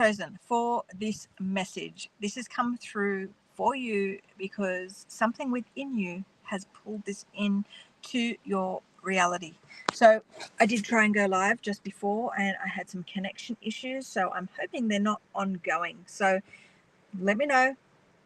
chosen for this message. This has come through for you because something within you has pulled this in to your reality. So I did try and go live just before and I had some connection issues, so I'm hoping they're not ongoing. So let me know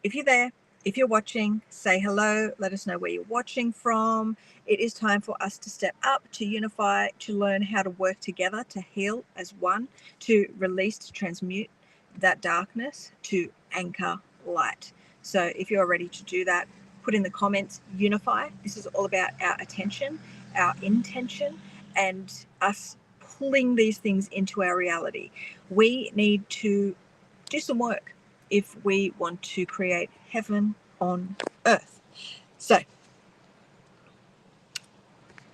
if you're there. If you're watching, say hello. Let us know where you're watching from. It is time for us to step up, to unify, to learn how to work together, to heal as one, to release, to transmute that darkness, to anchor light. So if you're ready to do that, put in the comments, unify. This is all about our attention, our intention, and us pulling these things into our reality. We need to do some work if we want to create heaven on earth. So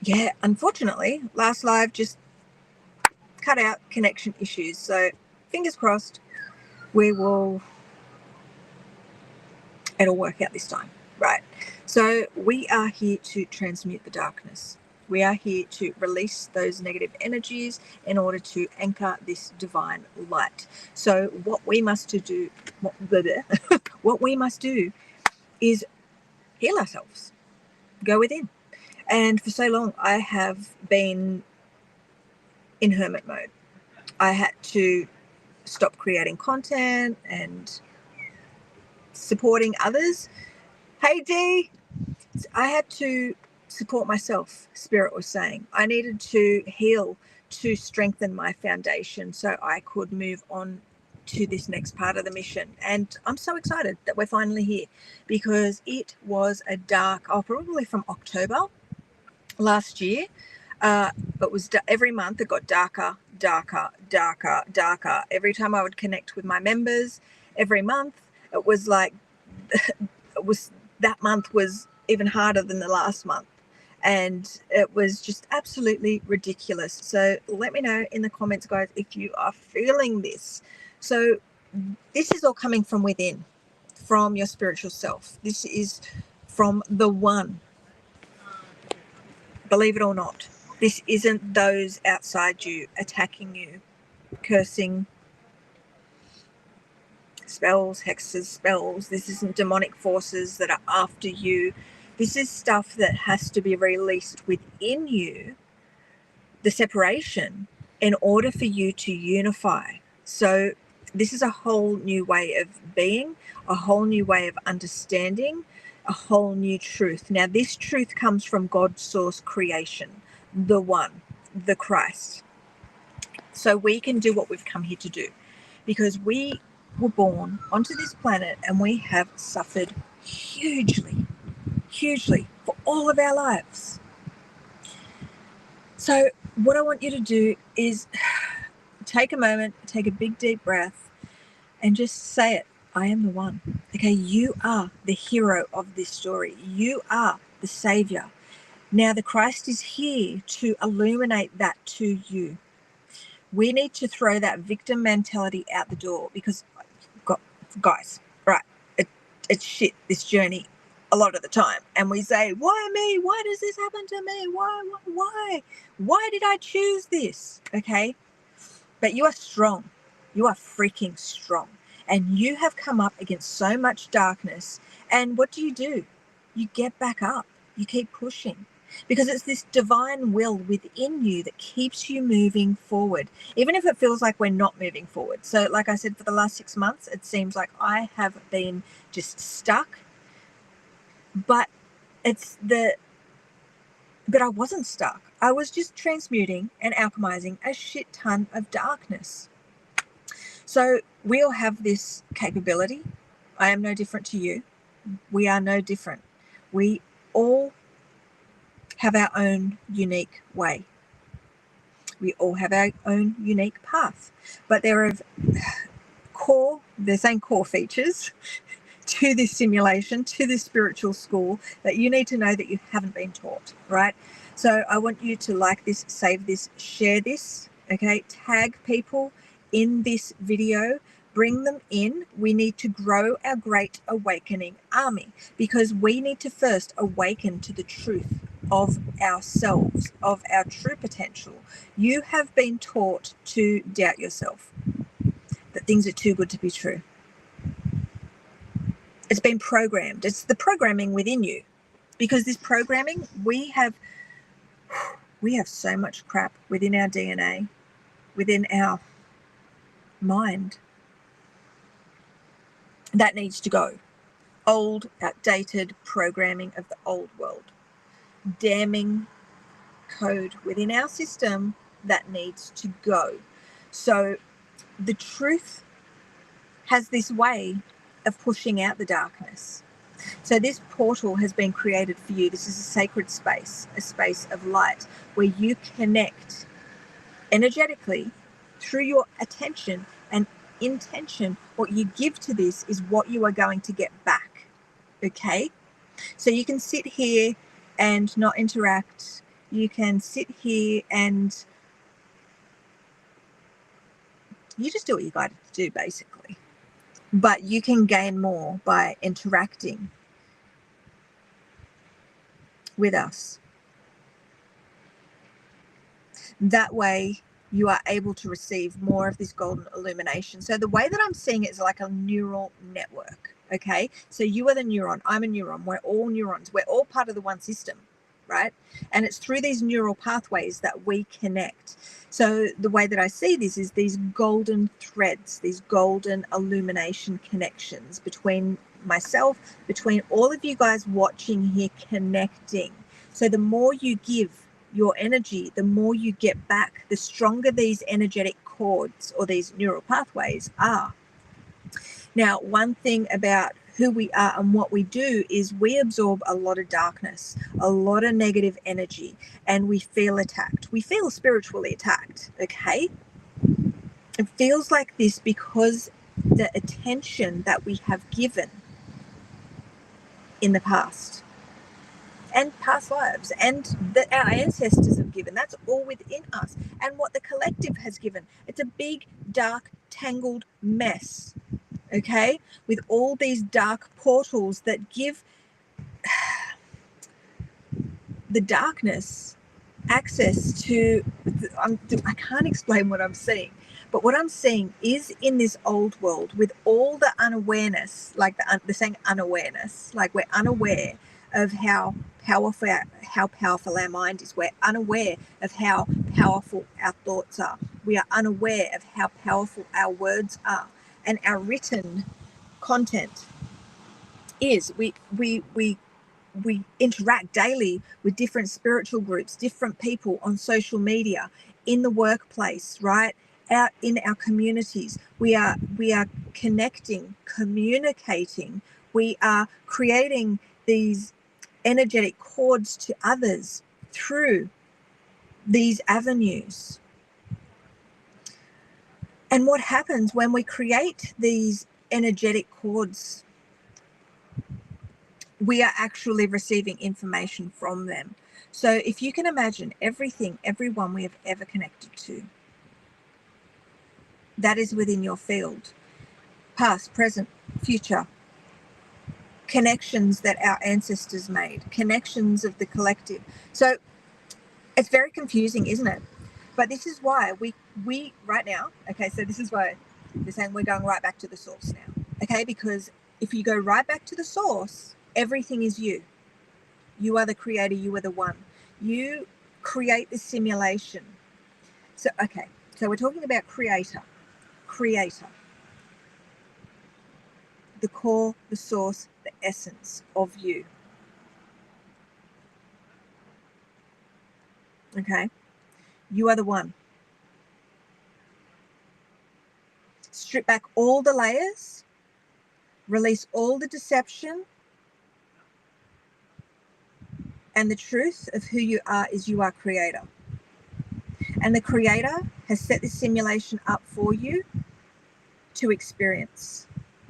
yeah, unfortunately, last live just cut out connection issues. So fingers crossed, it'll work out this time, right? So we are here to transmute the darkness. We are here to release those negative energies in order to anchor this divine light. So what we must do, what we must do is heal ourselves, go within. And for so long, I have been in hermit mode. I had to stop creating content and supporting others. Hey, Dee! I had to support myself, Spirit was saying. I needed to heal to strengthen my foundation so I could move on to this next part of the mission. And I'm so excited that we're finally here because it was a dark, probably from October last year. It was every month it got darker. Every time I would connect with my members, every month it was like that month was even harder than the last month, and it was just absolutely ridiculous. So let me know in the comments, guys, if you are feeling this. So this is all coming from within, from your spiritual self. This is from the one. Believe it or not, this isn't those outside you attacking you, cursing, spells, hexes, spells. This isn't demonic forces that are after you. This is stuff that has to be released within you, the separation, in order for you to unify. So this is a whole new way of being, a whole new way of understanding, a whole new truth. Now, this truth comes from God's source creation, the one, the Christ. So we can do what we've come here to do, because we were born onto this planet and we have suffered hugely for all of our lives. So what I want you to do is take a moment, take a big deep breath, and just say it. I am the one. Okay, you are the hero of this story. You are the savior. Now the Christ is here to illuminate that to you. We need to throw that victim mentality out the door, because guys, right, it's shit, this journey, a lot of the time. And we say, why me? Why does this happen to me? Why did I choose this? Okay, but you are strong. You are freaking strong. And you have come up against so much darkness. And what do? You get back up. You keep pushing. Because it's this divine will within you that keeps you moving forward, even if it feels like we're not moving forward. So like I said, for the last 6 months, it seems like I have been just stuck. But I wasn't stuck. I was just transmuting and alchemizing a shit ton of darkness. So we all have this capability. I am no different to you. We are no different. We all have our own unique way. We all have our own unique path. But there are core features to this simulation, to this spiritual school, that you need to know that you haven't been taught, right? So I want you to like this, save this, share this, okay? Tag people in this video, bring them in. We need to grow our great awakening army, because we need to first awaken to the truth of ourselves, of our true potential. You have been taught to doubt yourself. that things are too good to be true. It's been programmed. It's the programming within you, because this programming, we have so much crap within our DNA, within our mind, that needs to go. Old, outdated programming of the old world. Damning code within our system that needs to go. So the truth has this way of pushing out the darkness. So this portal has been created for you. This is a sacred space, a space of light where you connect energetically through your attention and intention. What you give to this is what you are going to get back. Okay? So you can sit here and not interact. You can sit here and you just do what you got to do, basically. But you can gain more by interacting with us. That way you are able to receive more of this golden illumination. So the way that I'm seeing it is like a neural network. Okay, so you are the neuron, I'm a neuron, we're all neurons, we're all part of the one system, right? And it's through these neural pathways that we connect. So the way that I see this is these golden threads, these golden illumination connections between myself, between all of you guys watching here, connecting. So the more you give your energy, the more you get back, the stronger these energetic cords or these neural pathways are. Now, one thing about who we are and what we do is we absorb a lot of darkness, a lot of negative energy, and we feel attacked. We feel spiritually attacked, okay? It feels like this because the attention that we have given in the past and past lives and that our ancestors have given, that's all within us. And what the collective has given, it's a big, dark, tangled mess. Okay, with all these dark portals that give the darkness access to, I can't explain what I'm seeing, but what I'm seeing is in this old world with all the unawareness, like the saying unawareness, like we're unaware of how powerful our mind is. We're unaware of how powerful our thoughts are. We are unaware of how powerful our words are. And our written content is we interact daily with different spiritual groups, different people on social media, in the workplace, right? Out in our communities. We are connecting, communicating. We are creating these energetic cords to others through these avenues. And what happens when we create these energetic cords? We are actually receiving information from them. So if you can imagine everything, everyone we have ever connected to, that is within your field. Past, present, future. Connections that our ancestors made. Connections of the collective. So it's very confusing, isn't it? But this is why we right now, okay, so this is why they're saying we're going right back to the source now, okay? Because if you go right back to the source, everything is you. You are the creator, you are the one. You create the simulation. So, okay, so we're talking about creator. The core, the source, the essence of you. Okay? You are the one. Strip back all the layers, release all the deception, and the truth of who you are is you are creator. And the creator has set this simulation up for you to experience,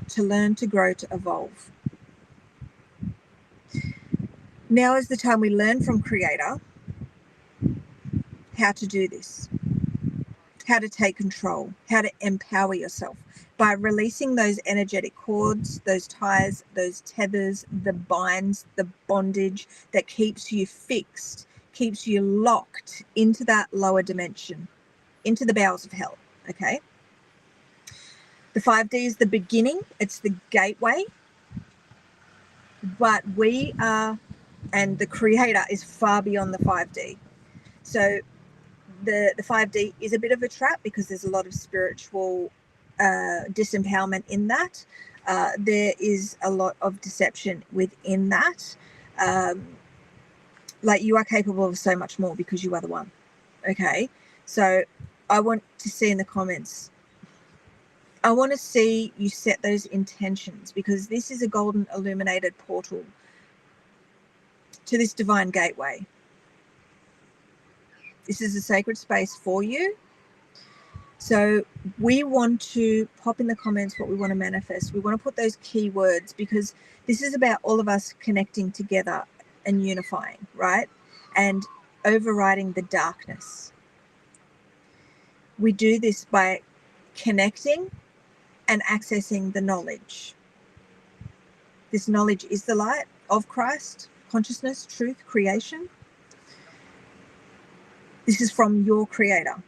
to learn, to grow, to evolve. Now is the time we learn from creator how to do this, how to take control, how to empower yourself by releasing those energetic cords, those ties, those tethers, the binds, the bondage that keeps you fixed, keeps you locked into that lower dimension, into the bowels of hell, okay? The 5D is the beginning. It's the gateway. But we are, and the creator is far beyond the 5D. So the 5D is a bit of a trap because there's a lot of spiritual disempowerment in that. There is a lot of deception within that. Like, you are capable of so much more because you are the one. Okay, so I want to see in the comments, I want to see you set those intentions, because this is a golden illuminated portal to this divine gateway. This is a sacred space for you. So we want to pop in the comments what we want to manifest. We want to put those keywords, because this is about all of us connecting together and unifying, right? And overriding the darkness. We do this by connecting and accessing the knowledge. This knowledge is the light of Christ, consciousness, truth, creation. This is from your creator.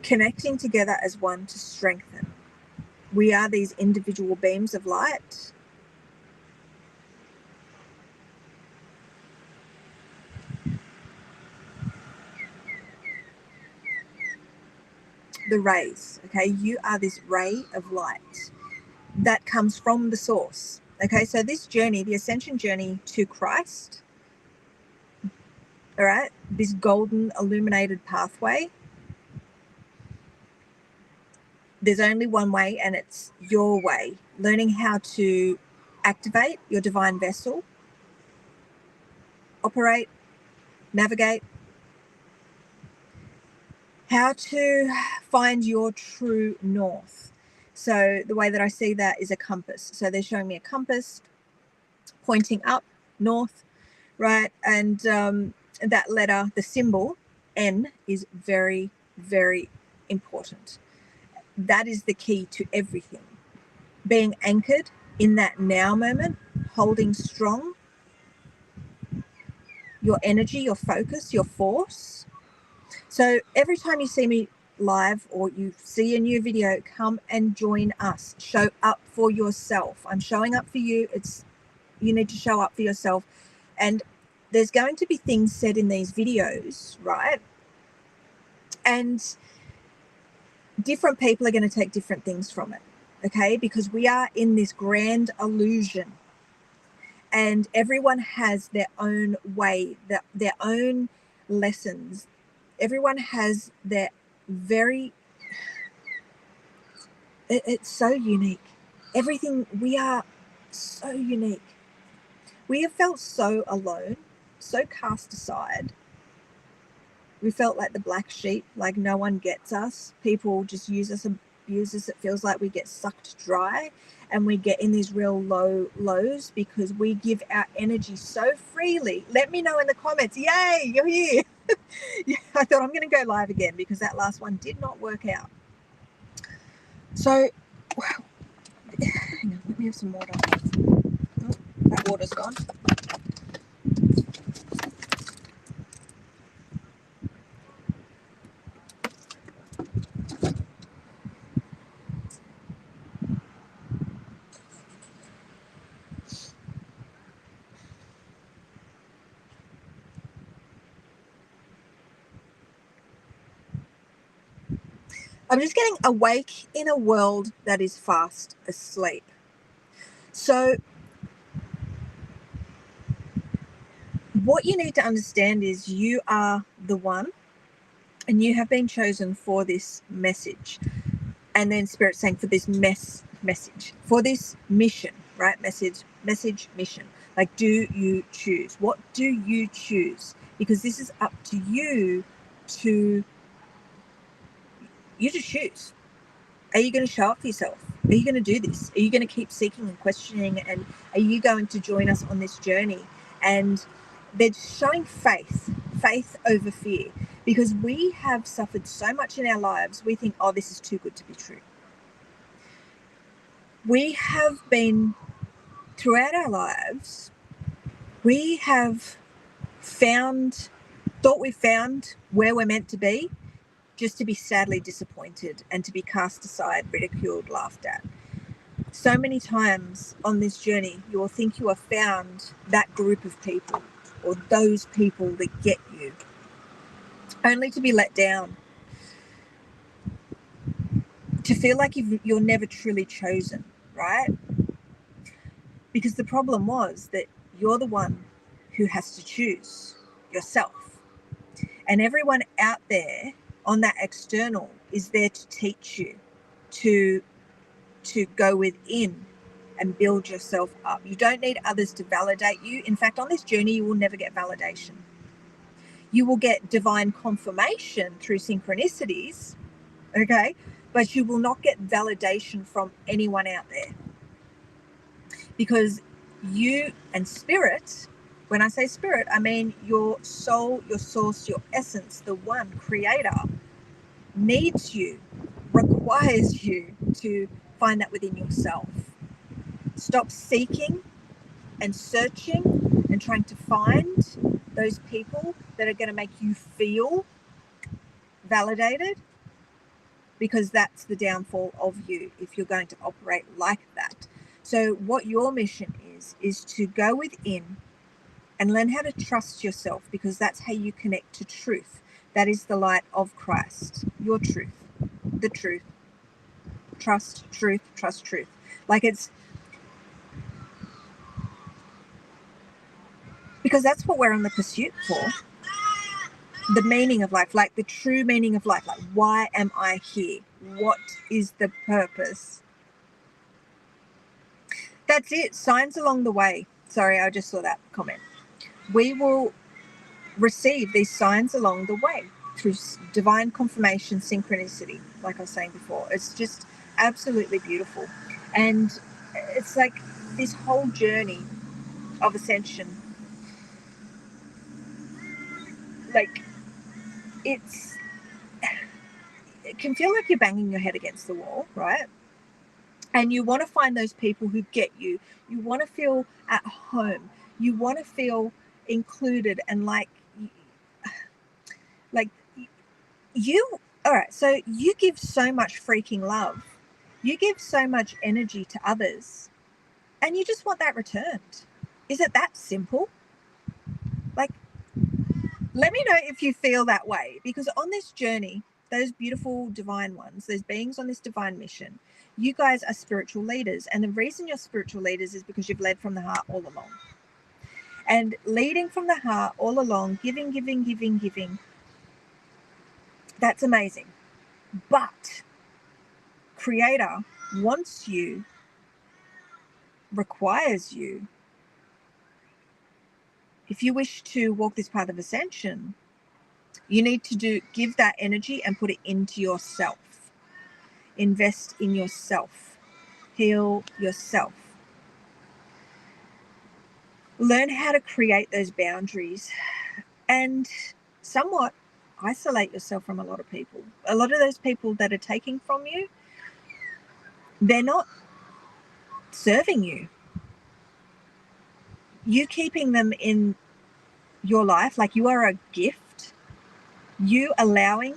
Connecting together as one to strengthen. We are these individual beams of light. The rays, okay? You are this ray of light that comes from the source. Okay, so this journey, the ascension journey to Christ, all right, this golden illuminated pathway, there's only one way, and it's your way. Learning how to activate your divine vessel, operate, navigate, how to find your true north. So the way that I see that is a compass. So they're showing me a compass pointing up, north, right? And that letter, the symbol N, is very, very important. That is the key to everything. Being anchored in that now moment, holding strong your energy, your focus, your force. So every time you see me live or you see a new video, come and join us. Show up for yourself. I'm showing up for you. You need to show up for yourself. And there's going to be things said in these videos, right? And different people are going to take different things from it, okay? Because we are in this grand illusion, and everyone has their own way, their own lessons. Everyone has their it's so unique. Everything, we are so unique. We have felt so alone, so cast aside. We felt like the black sheep, like no one gets us. People just use us, abuse us. It feels like we get sucked dry, and we get in these real lows because we give our energy so freely. Let me know in the comments. Yay, you're here. Yeah, I thought I'm going to go live again because that last one did not work out. So, wow. Hang on, let me have some water. Oh, that water's gone. I'm just getting awake in a world that is fast asleep. So what you need to understand is you are the one, and you have been chosen for this message. And then Spirit saying for this message, for this mission, right? Message, mission. Like, do you choose? What do you choose? Because this is up to you to choose. Are you going to show up for yourself? Are you going to do this? Are you going to keep seeking and questioning? And are you going to join us on this journey? And they're showing faith over fear, because we have suffered so much in our lives. We think, oh, this is too good to be true. We have been, throughout our lives, we have thought we found where we're meant to be, just to be sadly disappointed and to be cast aside, ridiculed, laughed at. So many times on this journey, you will think you have found that group of people or those people that get you, only to be let down, to feel like you're never truly chosen, right? Because the problem was that you're the one who has to choose yourself. And everyone out there on that external is there to teach you to go within and build yourself up. You don't need others to validate you. In fact, on this journey, you will never get validation. You will get divine confirmation through synchronicities, okay? But you will not get validation from anyone out there. Because you and spirit, when I say spirit, I mean your soul, your source, your essence, the one creator, needs you, requires you to find that within yourself. Stop seeking and searching and trying to find those people that are going to make you feel validated, because that's the downfall of you if you're going to operate like that. So what your mission is to go within and learn how to trust yourself, because that's how you connect to truth. That is the light of Christ, your truth, the truth. Trust truth, trust truth. Like, it's because that's what we're on the pursuit for. The meaning of life, like the true meaning of life. Like, why am I here? What is the purpose? That's it. Signs along the way. Sorry, I just saw that comment. We will receive these signs along the way through divine confirmation, synchronicity, like I was saying before. It's just absolutely beautiful. And it's like this whole journey of ascension, like, it can feel like you're banging your head against the wall, right? And you want to find those people who get you. You want to feel at home. You want to feel included and like you. All right, so you give so much freaking love. You give so much energy to others, and you just want that returned. Is it that simple? Like, let me know if you feel that way, because on this journey, those beautiful divine ones, those beings on this divine mission, you guys are spiritual leaders. And the reason you're spiritual leaders is because you've led from the heart all along. And leading from the heart all along, giving, that's amazing. But Creator wants you, requires you, if you wish to walk this path of ascension, you need to give that energy and put it into yourself. Invest in yourself. Heal yourself. Learn how to create those boundaries and somewhat isolate yourself from a lot of people. A lot of those people that are taking from you, they're not serving you. You keeping them in your life, like you are a gift. You allowing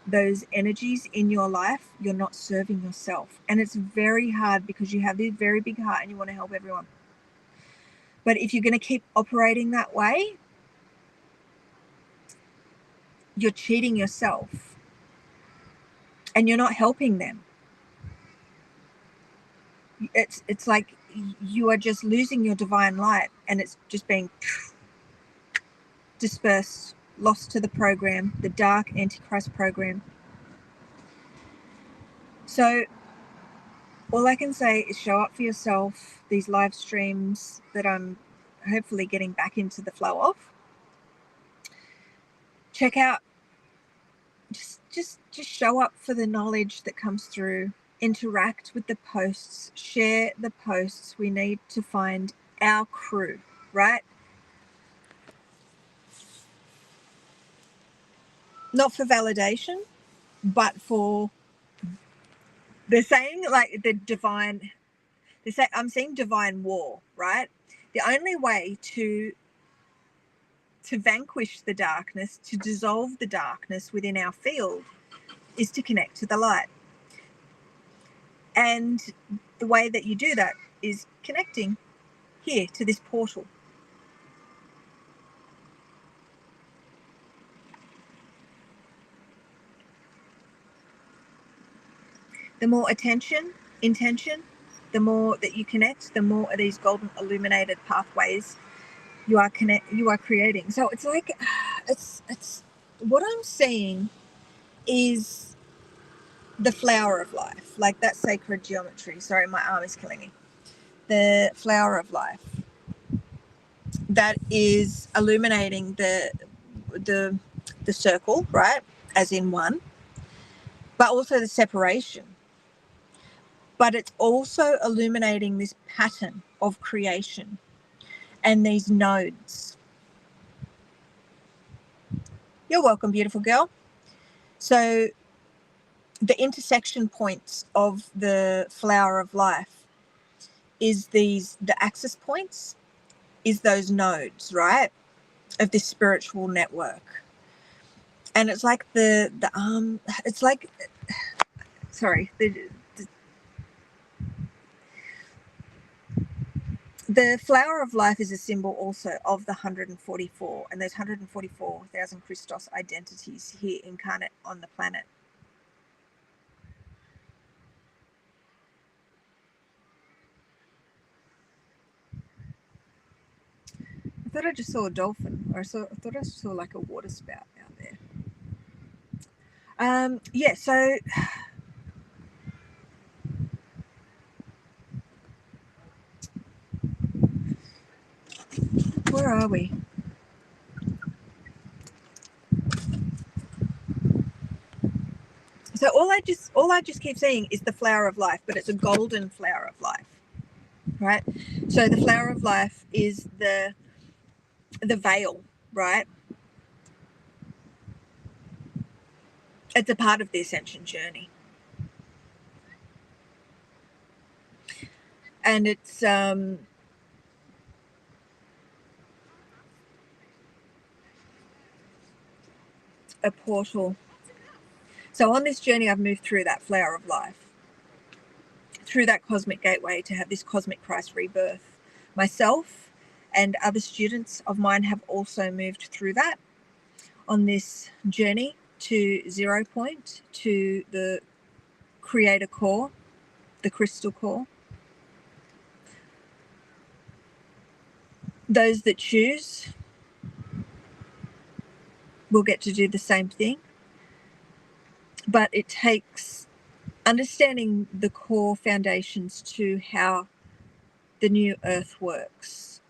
those energies in your life, you're not serving yourself. And it's very hard because you have this very big heart and you want to help everyone. But if you're going to keep operating that way, you're cheating yourself and you're not helping them. It's like you are just losing your divine light and it's just being dispersed, lost to the program, the dark Antichrist program. So all I can say is show up for yourself. These live streams that I'm hopefully getting back into the flow of. Check out, just show up for the knowledge that comes through. Interact with the posts, share the posts. We need to find our crew, right? Not for validation, but for, they're saying like the divine, they say, I'm seeing divine war, right? The only way to to vanquish the darkness, to dissolve the darkness within our field, is to connect to the light. And the way that you do that is connecting here to this portal. The more intention, the more that you connect, the more of these golden illuminated pathways you are creating. So it's like, it's what I'm seeing is the flower of life, like that sacred geometry. Sorry, my arm is killing me. The flower of life that is illuminating the circle, right, as in one, but also the separation. But it's also illuminating this pattern of creation and these nodes. You're welcome, beautiful girl. So the intersection points of the flower of life is the access points, is those nodes, right, of this spiritual network. And it's like it's like, sorry, the flower of life is a symbol also of the 144, and there's 144,000 Christos identities here incarnate on the planet. I thought I just saw a dolphin, or I thought I saw like a water spout out there. Yeah, so where are we? So all I just keep seeing is the flower of life, but it's a golden flower of life, right? So the flower of life is the veil, right? It's a part of the ascension journey, and it's a portal. So on this journey, I've moved through that flower of life, through that cosmic gateway to have this cosmic Christ rebirth. Myself and other students of mine have also moved through that on this journey to 0 point, to the creator core, the crystal core. Those that choose will get to do the same thing, but it takes understanding the core foundations to how the new earth works,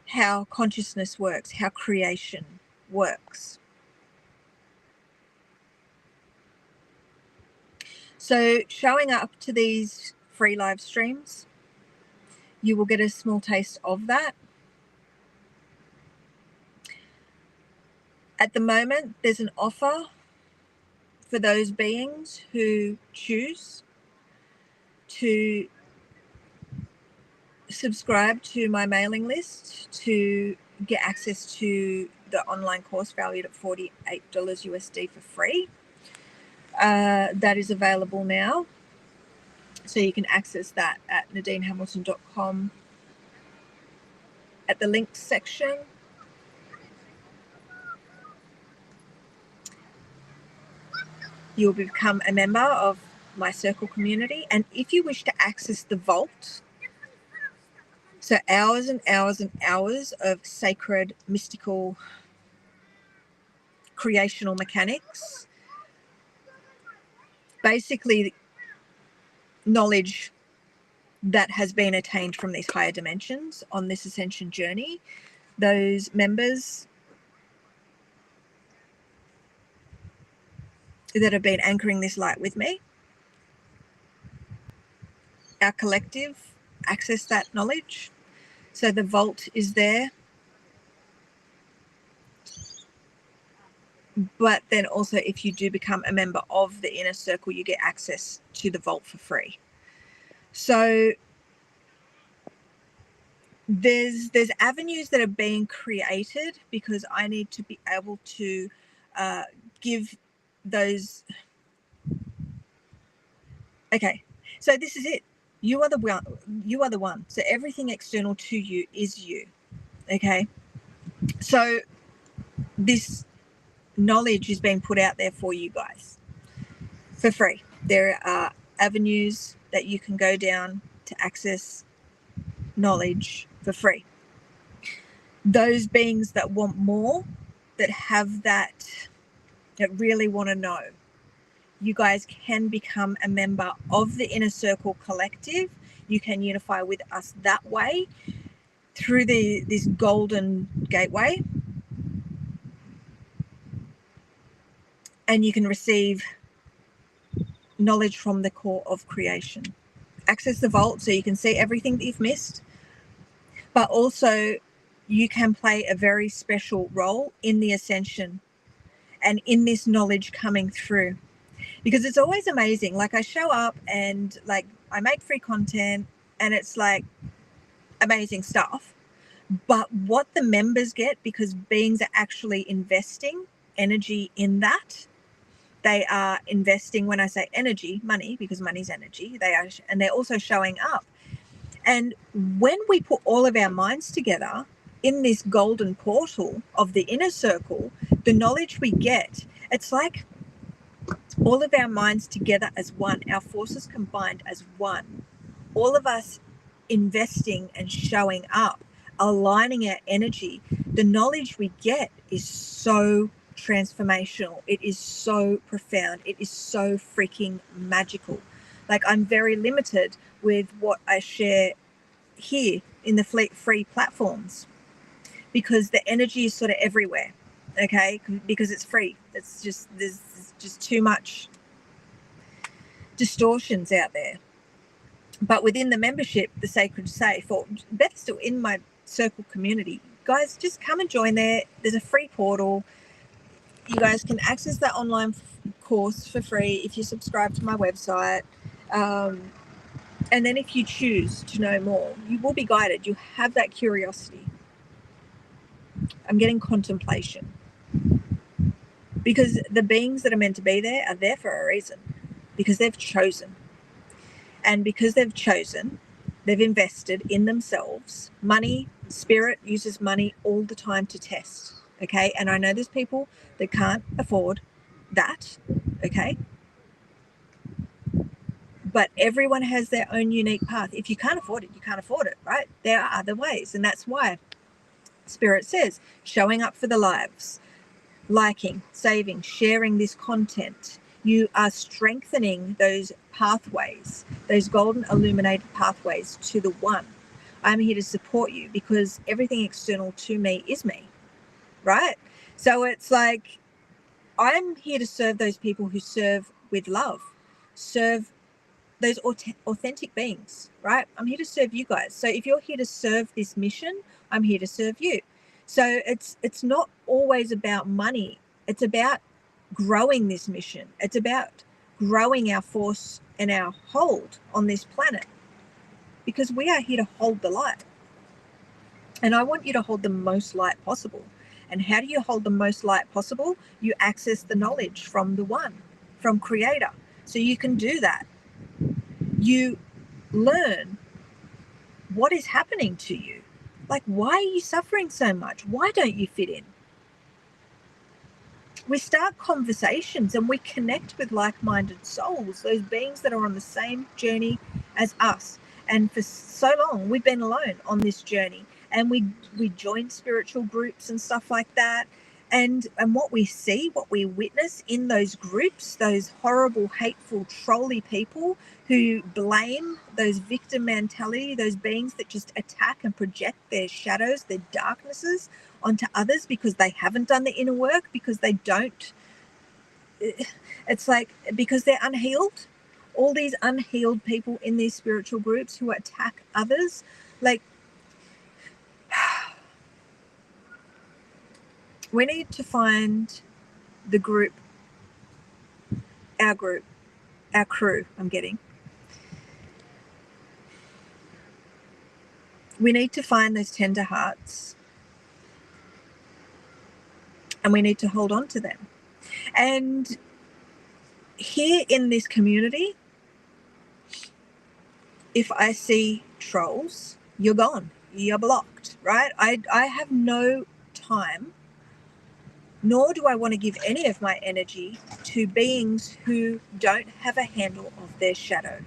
how consciousness works, how creation works. So showing up to these free live streams, you will get a small taste of that. At the moment, there's an offer for those beings who choose to subscribe to my mailing list to get access to the online course valued at $48 USD for free. That is available now. So you can access that at nadinehamilton.com at the links section. You'll become a member of my circle community. And if you wish to access the vault, so hours and hours and hours of sacred, mystical, creational mechanics, basically knowledge that has been attained from these higher dimensions on this ascension journey, those members that have been anchoring this light with me, our collective access that knowledge. So the vault is there, but then also if you do become a member of the inner circle, you get access to the vault for free. So there's avenues that are being created because I need to be able to give those. Okay, so this is it. You are the one. You are the one. So everything external to you is you. Okay, so this knowledge is being put out there for you guys for free. There are avenues that you can go down to access knowledge for free. Those beings that want more, that have that really want to know, you guys can become a member of the Inner Circle Collective. You can unify with us that way through this golden gateway, and you can receive knowledge from the core of creation. Access the vault so you can see everything that you've missed, but also you can play a very special role in the ascension and in this knowledge coming through. Because it's always amazing. Like, I show up and like I make free content and it's like amazing stuff. But what the members get, because beings are actually investing energy in that, they are investing, when I say energy, money, because money's energy, they are, and they're also showing up. And when we put all of our minds together in this golden portal of the inner circle, the knowledge we get, it's like all of our minds together as one, our forces combined as one, all of us investing and showing up, aligning our energy. The knowledge we get is so transformational. It is so profound. It is so freaking magical. Like, I'm very limited with what I share here in the free platforms because the energy is sort of everywhere. Okay, because it's free. It's just, there's just too much distortions out there. But within the membership, the Sacred Safe, or better still, in my circle community, guys, just come and join there. There's a free portal. You guys can access that online course for free if you subscribe to my website. And then if you choose to know more, you will be guided. You have that curiosity. I'm getting contemplation. Because the beings that are meant to be there are there for a reason. Because they've chosen. And because they've chosen, they've invested in themselves. Money, spirit uses money all the time to test. Okay. And I know there's people that can't afford that. Okay. But everyone has their own unique path. If you can't afford it, you can't afford it, right? There are other ways. And that's why Spirit says showing up for the lives, liking, saving, sharing this content. You are strengthening those pathways, those golden illuminated pathways to the one. I'm here to support you because everything external to me is me, right? So it's like, I'm here to serve those people who serve with love, serve those authentic beings, right? I'm here to serve you guys. So if you're here to serve this mission, I'm here to serve you. So it's not always about money. It's about growing this mission. It's about growing our force and our hold on this planet, because we are here to hold the light. And I want you to hold the most light possible. And how do you hold the most light possible? You access the knowledge from the one, from Creator. So you can do that. You learn what is happening to you. Like, why are you suffering so much? Why don't you fit in? We start conversations and we connect with like-minded souls, those beings that are on the same journey as us. And for so long, we've been alone on this journey. And we join spiritual groups and stuff like that. And what we see, what we witness in those groups, those horrible, hateful, trolly people who blame, those victim mentality, those beings that just attack and project their shadows, their darknesses onto others because they haven't done the inner work, because they don't. It's like, because they're unhealed. All these unhealed people in these spiritual groups who attack others, like, we need to find the group, our crew, I'm getting, we need to find those tender hearts, and we need to hold on to them. And here in this community, if I see trolls, you're gone, you're blocked, right? I have no time, nor do I want to give any of my energy to beings who don't have a handle of their shadow.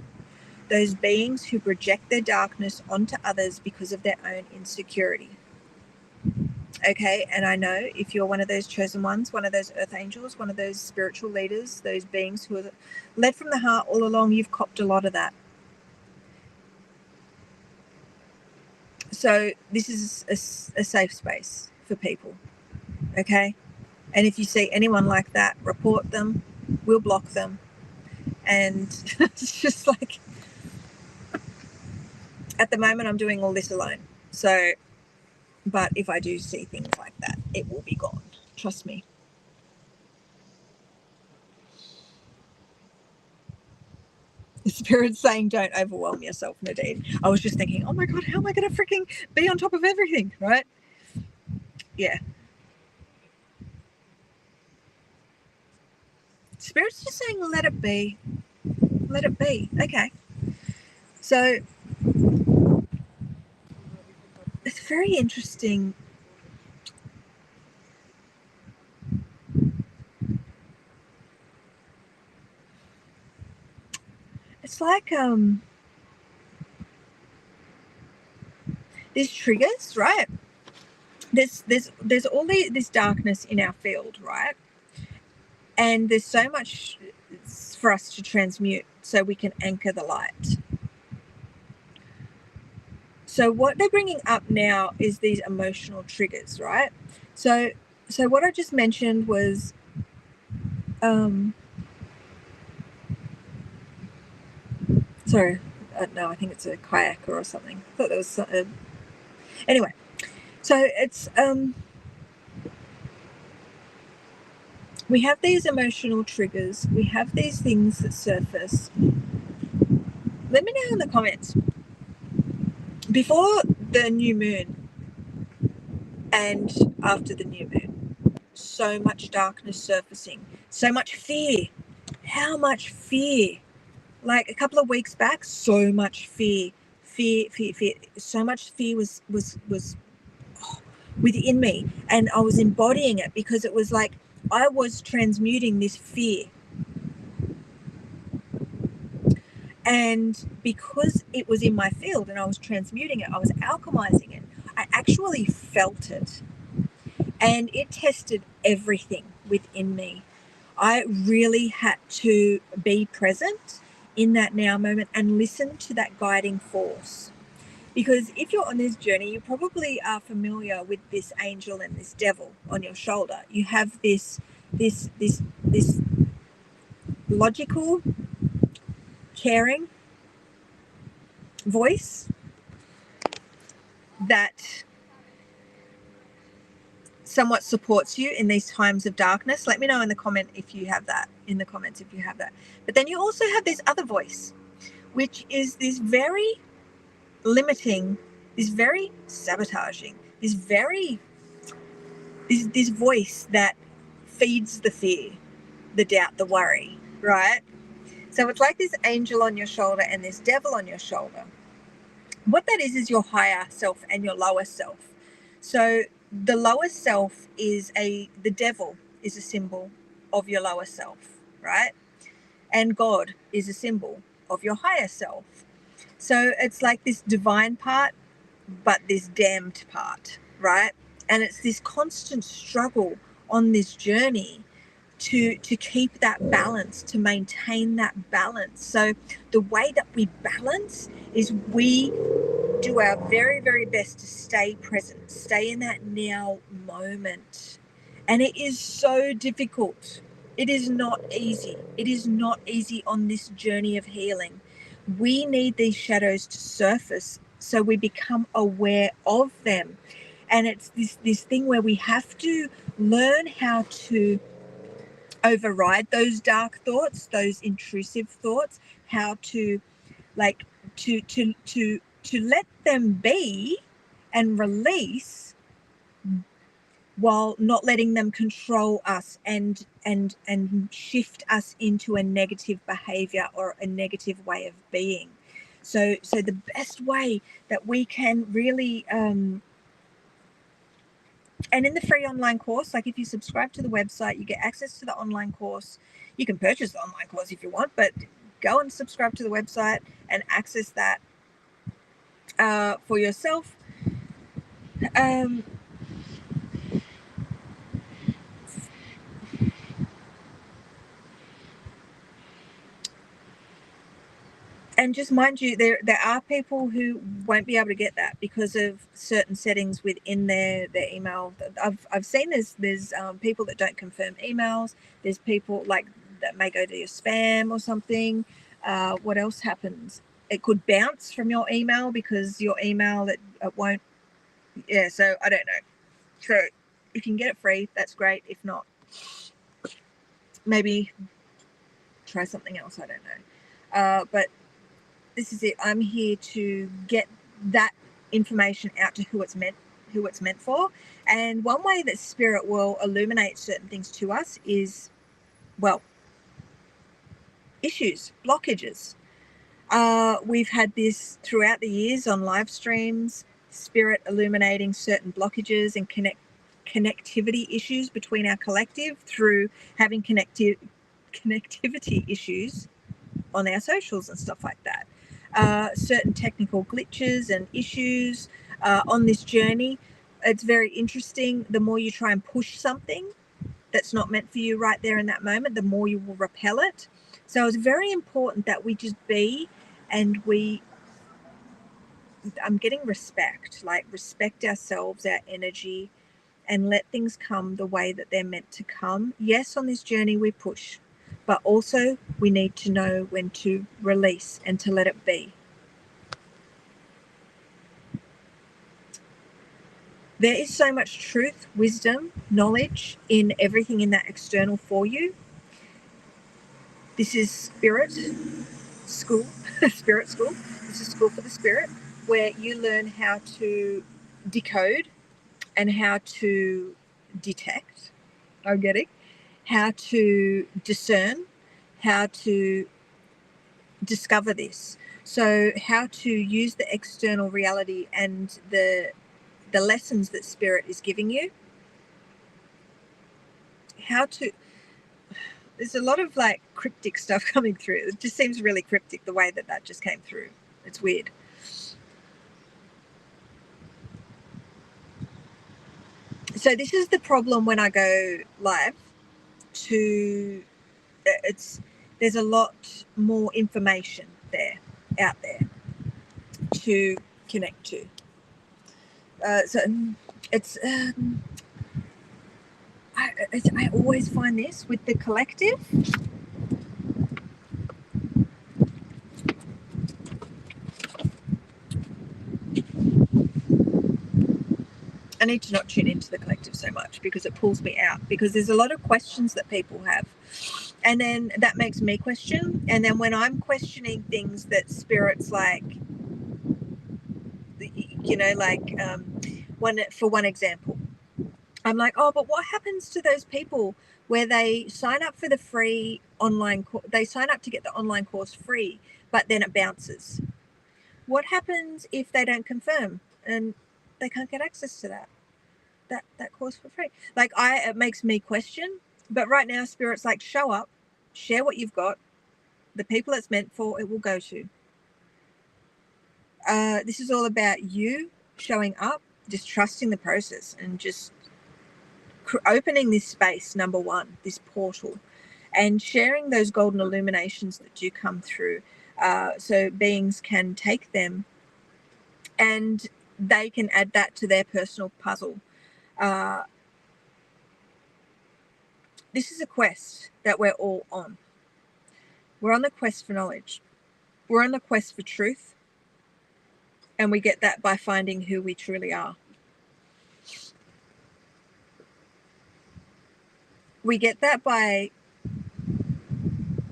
Those beings who project their darkness onto others because of their own insecurity. Okay, and I know if you're one of those chosen ones, one of those earth angels, one of those spiritual leaders, those beings who are led from the heart all along, you've copped a lot of that. So this is a safe space for people, okay? And if you see anyone like that, report them, we'll block them. And it's just like, at the moment, I'm doing all this alone. So, but if I do see things like that, it will be gone. Trust me. The Spirit's saying, don't overwhelm yourself, Nadine. I was just thinking, oh my God, how am I going to freaking be on top of everything, right? Yeah. Spirit's just saying, let it be. Let it be. Okay. So it's very interesting. It's like these triggers, right? There's all this darkness in our field, right? And there's so much for us to transmute so we can anchor the light. So what they're bringing up now is these emotional triggers, right? So what I just mentioned was sorry, no, I think it's a kayaker or something. I thought there was anyway. So it's we have these emotional triggers. We have these things that surface. Let me know in the comments. Before the new moon and after the new moon, so much darkness surfacing, so much fear. How much fear? Like a couple of weeks back, so much fear. So much fear was within me, and I was embodying it because it was like I was transmuting this fear. And because it was in my field and I was transmuting it, I was alchemizing it, I actually felt it. And it tested everything within me. I really had to be present in that now moment and listen to that guiding force. Because if you're on this journey, you probably are familiar with this angel and this devil on your shoulder. You have this logical, caring voice that somewhat supports you in these times of darkness. Let me know in the comment if you have that, in the comments if you have that. But then you also have this other voice, which is this very limiting, this very sabotaging, this voice that feeds the fear, the doubt, the worry, right? So it's like this angel on your shoulder and this devil on your shoulder. What that is your higher self and your lower self. So the lower self is the devil is a symbol of your lower self, right? And God is a symbol of your higher self. So it's like this divine part, but this damned part, right? And it's this constant struggle on this journey to keep that balance, to maintain that balance. So the way that we balance is we do our very, very best to stay present, stay in that now moment. And it is so difficult. It is not easy. It is not easy on this journey of healing. We need these shadows to surface so we become aware of them. And it's this thing where we have to learn how to override those dark thoughts, those intrusive thoughts, how to to to let them be and release, while not letting them control us and shift us into a negative behavior or a negative way of being. So the best way that we can really and in the free online course, like if you subscribe to the website, you get access to the online course. You can purchase the online course if you want, but go and subscribe to the website and access that for yourself. And just mind you, there are people who won't be able to get that because of certain settings within their email. I've seen there's people that don't confirm emails. There's people like that may go to your spam or something. What else happens? It could bounce from your email because your email it won't. Yeah, so I don't know. So if you can get it free, that's great. If not, maybe try something else. I don't know. But this is it. I'm here to get that information out to who it's meant for. And one way that spirit will illuminate certain things to us is, well, issues, blockages. We've had this throughout the years on live streams, spirit illuminating certain blockages and connectivity issues between our collective through having connectivity issues on our socials and stuff like that. Certain technical glitches and issues on this journey. It's very interesting. The more you try and push something that's not meant for you right there in that moment, the more you will repel it. So it's very important that we just be, and I'm getting respect, like respect ourselves, our energy, and let things come the way that they're meant to come. Yes, on this journey we push, but also we need to know when to release and to let it be. There is so much truth, wisdom, knowledge in everything in that external for you. This is spirit school, spirit school. This is school for the spirit, where you learn how to decode and how to detect. I'm getting how to discern, how to discover this. So how to use the external reality and the lessons that spirit is giving you. How to, there's a lot of like cryptic stuff coming through. It just seems really cryptic the way that just came through. It's weird. So this is the problem when I go live to, there's a lot more information out there to connect to. So it's I always find this with the collective. I need to not tune into the collective so much because it pulls me out, because there's a lot of questions that people have, and then that makes me question. And then when I'm questioning things that spirit's like, you know, like one example, I'm like, oh, but what happens to those people where they sign up for the free online they sign up to get the online course free, but then it bounces? What happens if they don't confirm and they can't get access to that course for free? Like, it makes me question. But right now spirit's like, show up, share what you've got, the people it's meant for, it will go to. This is all about you showing up, just trusting the process, and just opening this space, number one, this portal, and sharing those golden illuminations that do come through, so beings can take them and they can add that to their personal puzzle. This is a quest that we're all on. We're on the quest for knowledge. We're on the quest for truth. And we get that by finding who we truly are. We get that by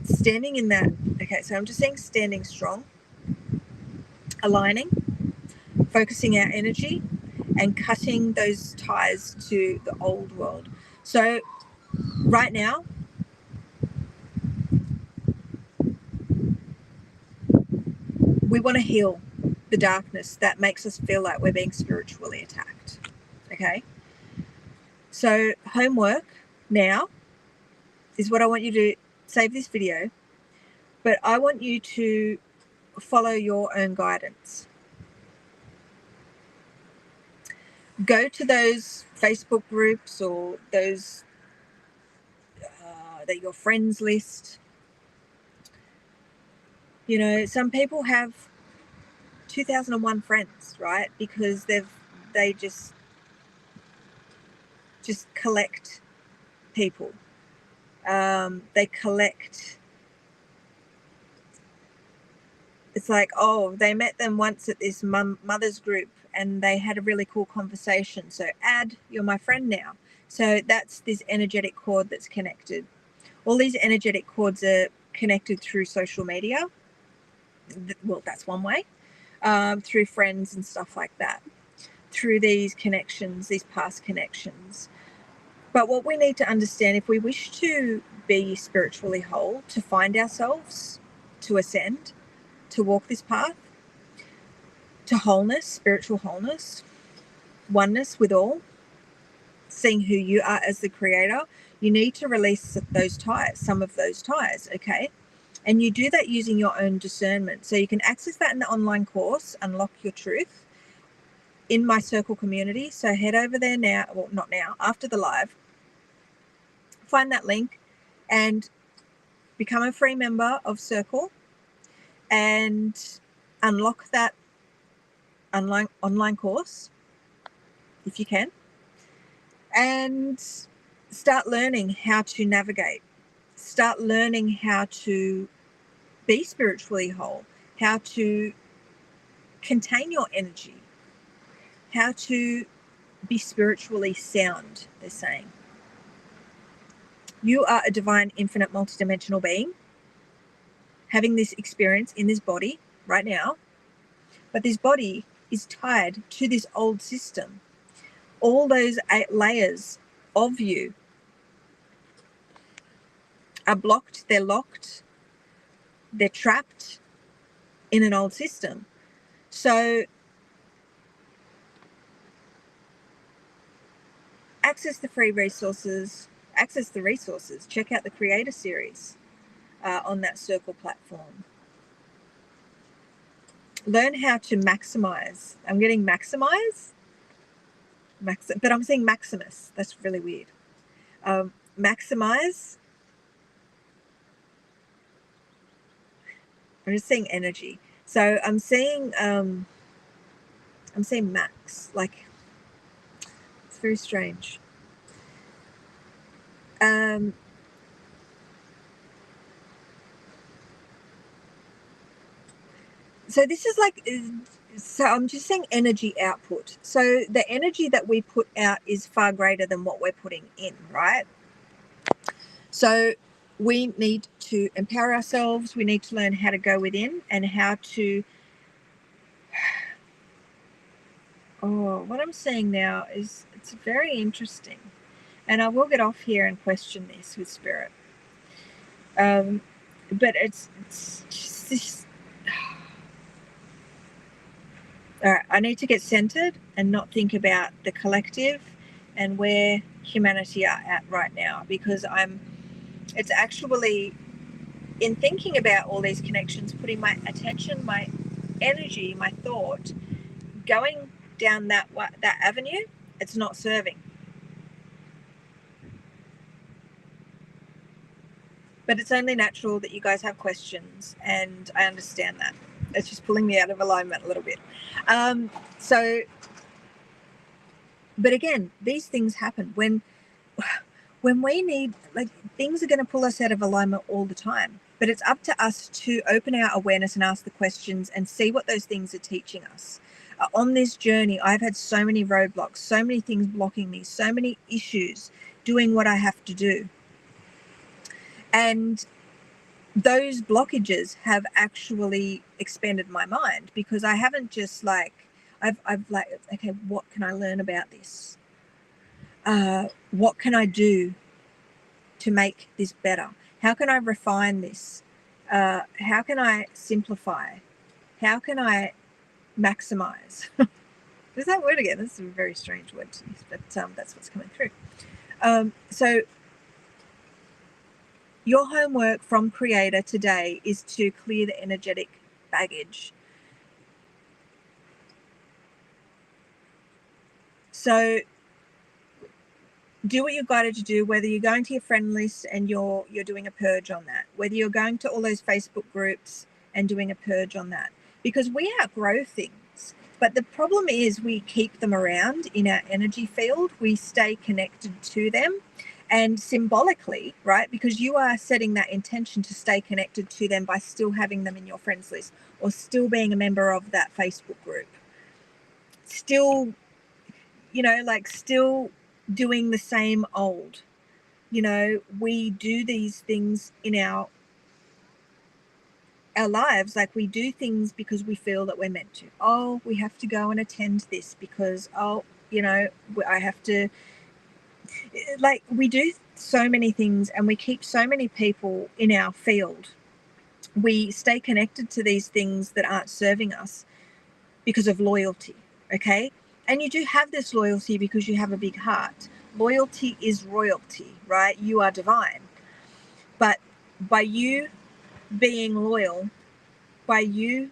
standing in that. Okay, so I'm just saying standing strong, aligning, focusing our energy and cutting those ties to the old world. So right now, we want to heal the darkness that makes us feel like we're being spiritually attacked. Okay? So homework now is what I want you to save this video, but I want you to follow your own guidance. Go to those Facebook groups or those that your friends list. You know, some people have 2001 friends, right? Because they just collect people. They collect. It's like, oh, they met them once at this mother's group and they had a really cool conversation. So add, you're my friend now. So that's this energetic cord that's connected. All these energetic cords are connected through social media. Well, that's one way. Through friends and stuff like that. Through these connections, these past connections. But what we need to understand, if we wish to be spiritually whole, to find ourselves, to ascend, to walk this path, to wholeness, spiritual wholeness, oneness with all, seeing who you are as the creator, you need to release those ties, some of those ties, okay? And you do that using your own discernment. So you can access that in the online course, Unlock Your Truth, in my Circle community. So head over there now, well, not now, after the live, find that link and become a free member of Circle and unlock that online course if you can, and start learning how to navigate, start learning how to be spiritually whole, how to contain your energy, how to be spiritually sound, they're saying. You are a divine, infinite, multidimensional being having this experience in this body right now, but this body is tied to this old system. All those 8 layers of you are blocked, they're locked, they're trapped in an old system. So access the free resources, access the resources, check out the Creator Series on that Circle platform. Learn how to maximize. I'm getting maximize, but I'm saying Maximus. That's really weird. Maximize. I'm just saying energy. So I'm saying max. Like, it's very strange. So this is like, so I'm just saying energy output. So the energy that we put out is far greater than what we're putting in, right? So we need to empower ourselves. We need to learn how to go within and how to, what I'm saying now is it's very interesting. And I will get off here and question this with spirit. But it's just this. All right, I need to get centered and not think about the collective and where humanity are at right now, because it's actually, in thinking about all these connections, putting my attention, my energy, my thought, going down that avenue, it's not serving. But it's only natural that you guys have questions, and I understand that. It's just pulling me out of alignment a little bit. But again, these things happen when we need, like, things are going to pull us out of alignment all the time. But it's up to us to open our awareness and ask the questions and see what those things are teaching us. On this journey, I've had so many roadblocks, so many things blocking me, so many issues doing what I have to do. And those blockages have actually expanded my mind, because I haven't just I've like, okay, what can I learn about this? What can I do to make this better? How can I refine this? How can I simplify? How can I maximize? There's that word again. This is a very strange word to use, but that's what's coming through. So your homework from Creator today is to clear the energetic baggage. So do what you're guided to do, whether you're going to your friend list and you're doing a purge on that, whether you're going to all those Facebook groups and doing a purge on that, because we outgrow things. But the problem is we keep them around in our energy field. We stay connected to them. And symbolically, right, because you are setting that intention to stay connected to them by still having them in your friends list or still being a member of that Facebook group. Still, like still doing the same old. We do these things in our lives. Like, we do things because we feel that we're meant to. Oh, we have to go and attend this because, I have to. Like, we do so many things and we keep so many people in our field. We stay connected to these things that aren't serving us because of loyalty. Okay. And you do have this loyalty because you have a big heart. Loyalty is royalty, right? You are divine. But by you being loyal, by you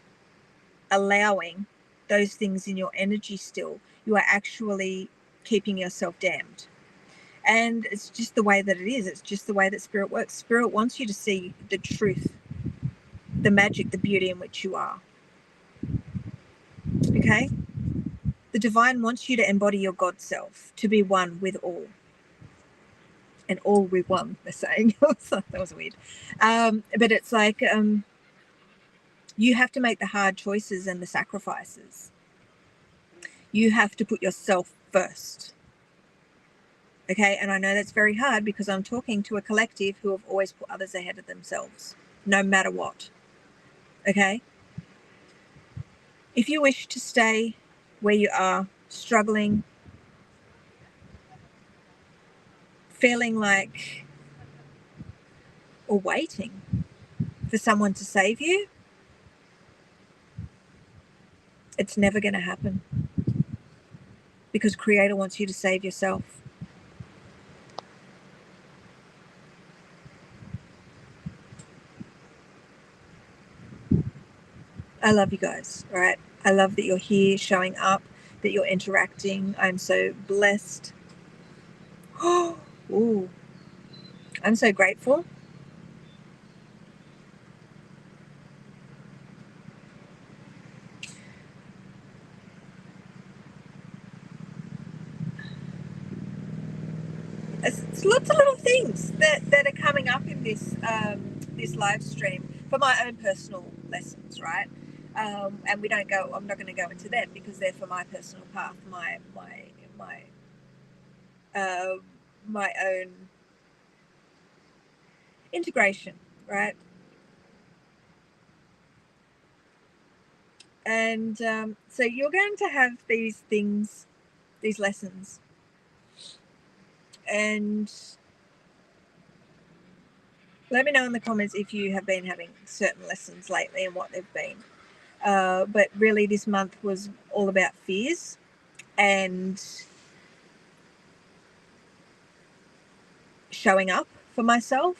allowing those things in your energy still, you are actually keeping yourself damned. And it's just the way that it is. It's just the way that Spirit works. Spirit wants you to see the truth, the magic, the beauty in which you are. Okay? The divine wants you to embody your God self, to be one with all. And all with one, they're saying. That was weird. But it's like you have to make the hard choices and the sacrifices. You have to put yourself first. Okay? And I know that's very hard because I'm talking to a collective who have always put others ahead of themselves, no matter what. Okay? If you wish to stay where you are, struggling, feeling like, or waiting for someone to save you, it's never going to happen, because Creator wants you to save yourself. I love you guys, right? I love that you're here, showing up, that you're interacting. I'm so blessed. Ooh, I'm so grateful. It's lots of little things that are coming up in this this live stream for my own personal lessons, right? And we don't go. I'm not going to go into them because they're for my personal path, my own integration, right? And so you're going to have these things, these lessons, and let me know in the comments if you have been having certain lessons lately and what they've been. But really, this month was all about fears and showing up for myself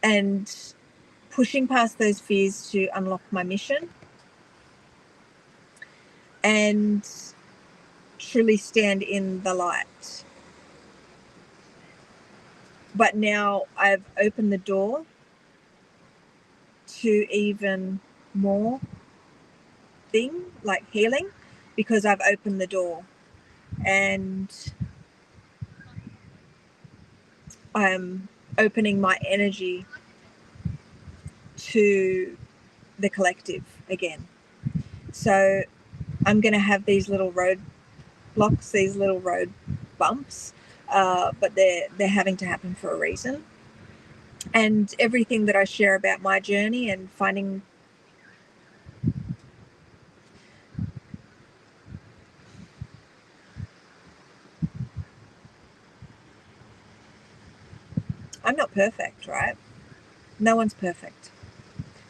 and pushing past those fears to unlock my mission and truly stand in the light. But now I've opened the door to even more thing, like healing, because I've opened the door and I'm opening my energy to the collective again. So I'm going to have these little road blocks, these little road bumps, but they're having to happen for a reason. And everything that I share about my journey and finding I'm not perfect, right? No one's perfect.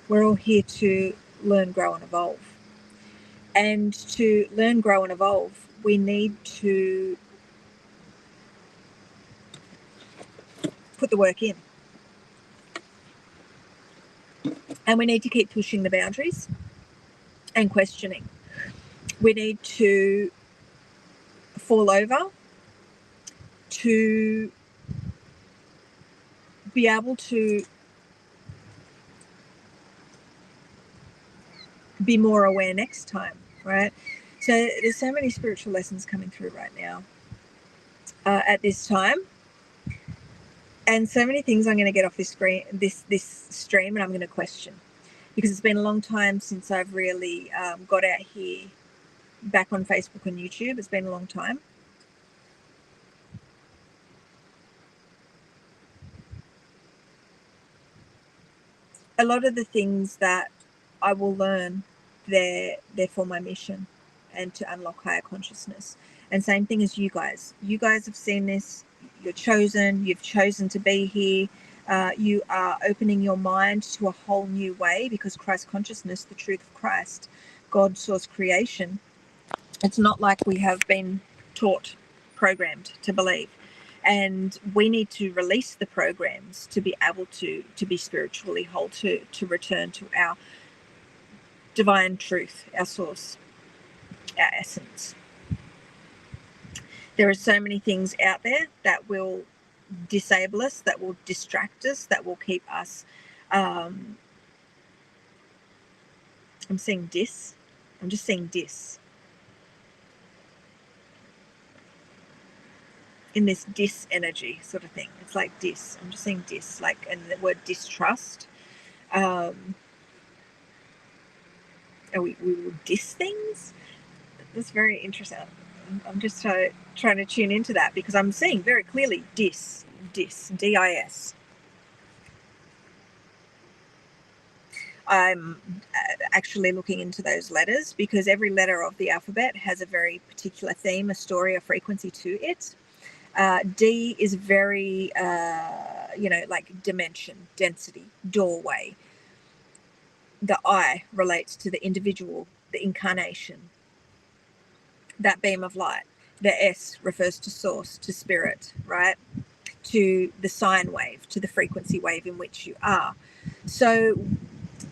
We're all here to learn, grow, and evolve. And to learn, grow, and evolve, we need to put the work in. And we need to keep pushing the boundaries and questioning. We need to fall over to be able to be more aware next time, right? So there's so many spiritual lessons coming through right now at this time, and so many things I'm going to get off this screen, this stream, and I'm going to question, because it's been a long time since I've really got out here back on Facebook and YouTube. It's been a long time. A lot of the things that I will learn, they're for my mission and to unlock higher consciousness. And same thing as you guys. You guys have seen this. You're chosen. You've chosen to be here. You are opening your mind to a whole new way, because Christ consciousness, the truth of Christ, God, source, creation, it's not like we have been taught, programmed to believe. And we need to release the programs to be able to be spiritually whole, to return to our divine truth, our source, our essence. There are so many things out there that will disable us, that will distract us, that will keep us. I'm seeing dis. I'm just seeing dis. In this dis energy sort of thing. It's like dis. I'm just seeing dis, like, and the word distrust. And we will dis things. That's very interesting. I'm just trying to tune into that, because I'm seeing very clearly dis, D-I-S. I'm actually looking into those letters, because every letter of the alphabet has a very particular theme, a story, a frequency to it. D is very, like dimension, density, doorway. The I relates to the individual, the incarnation, that beam of light. The S refers to source, to spirit, right? To the sine wave, to the frequency wave in which you are. So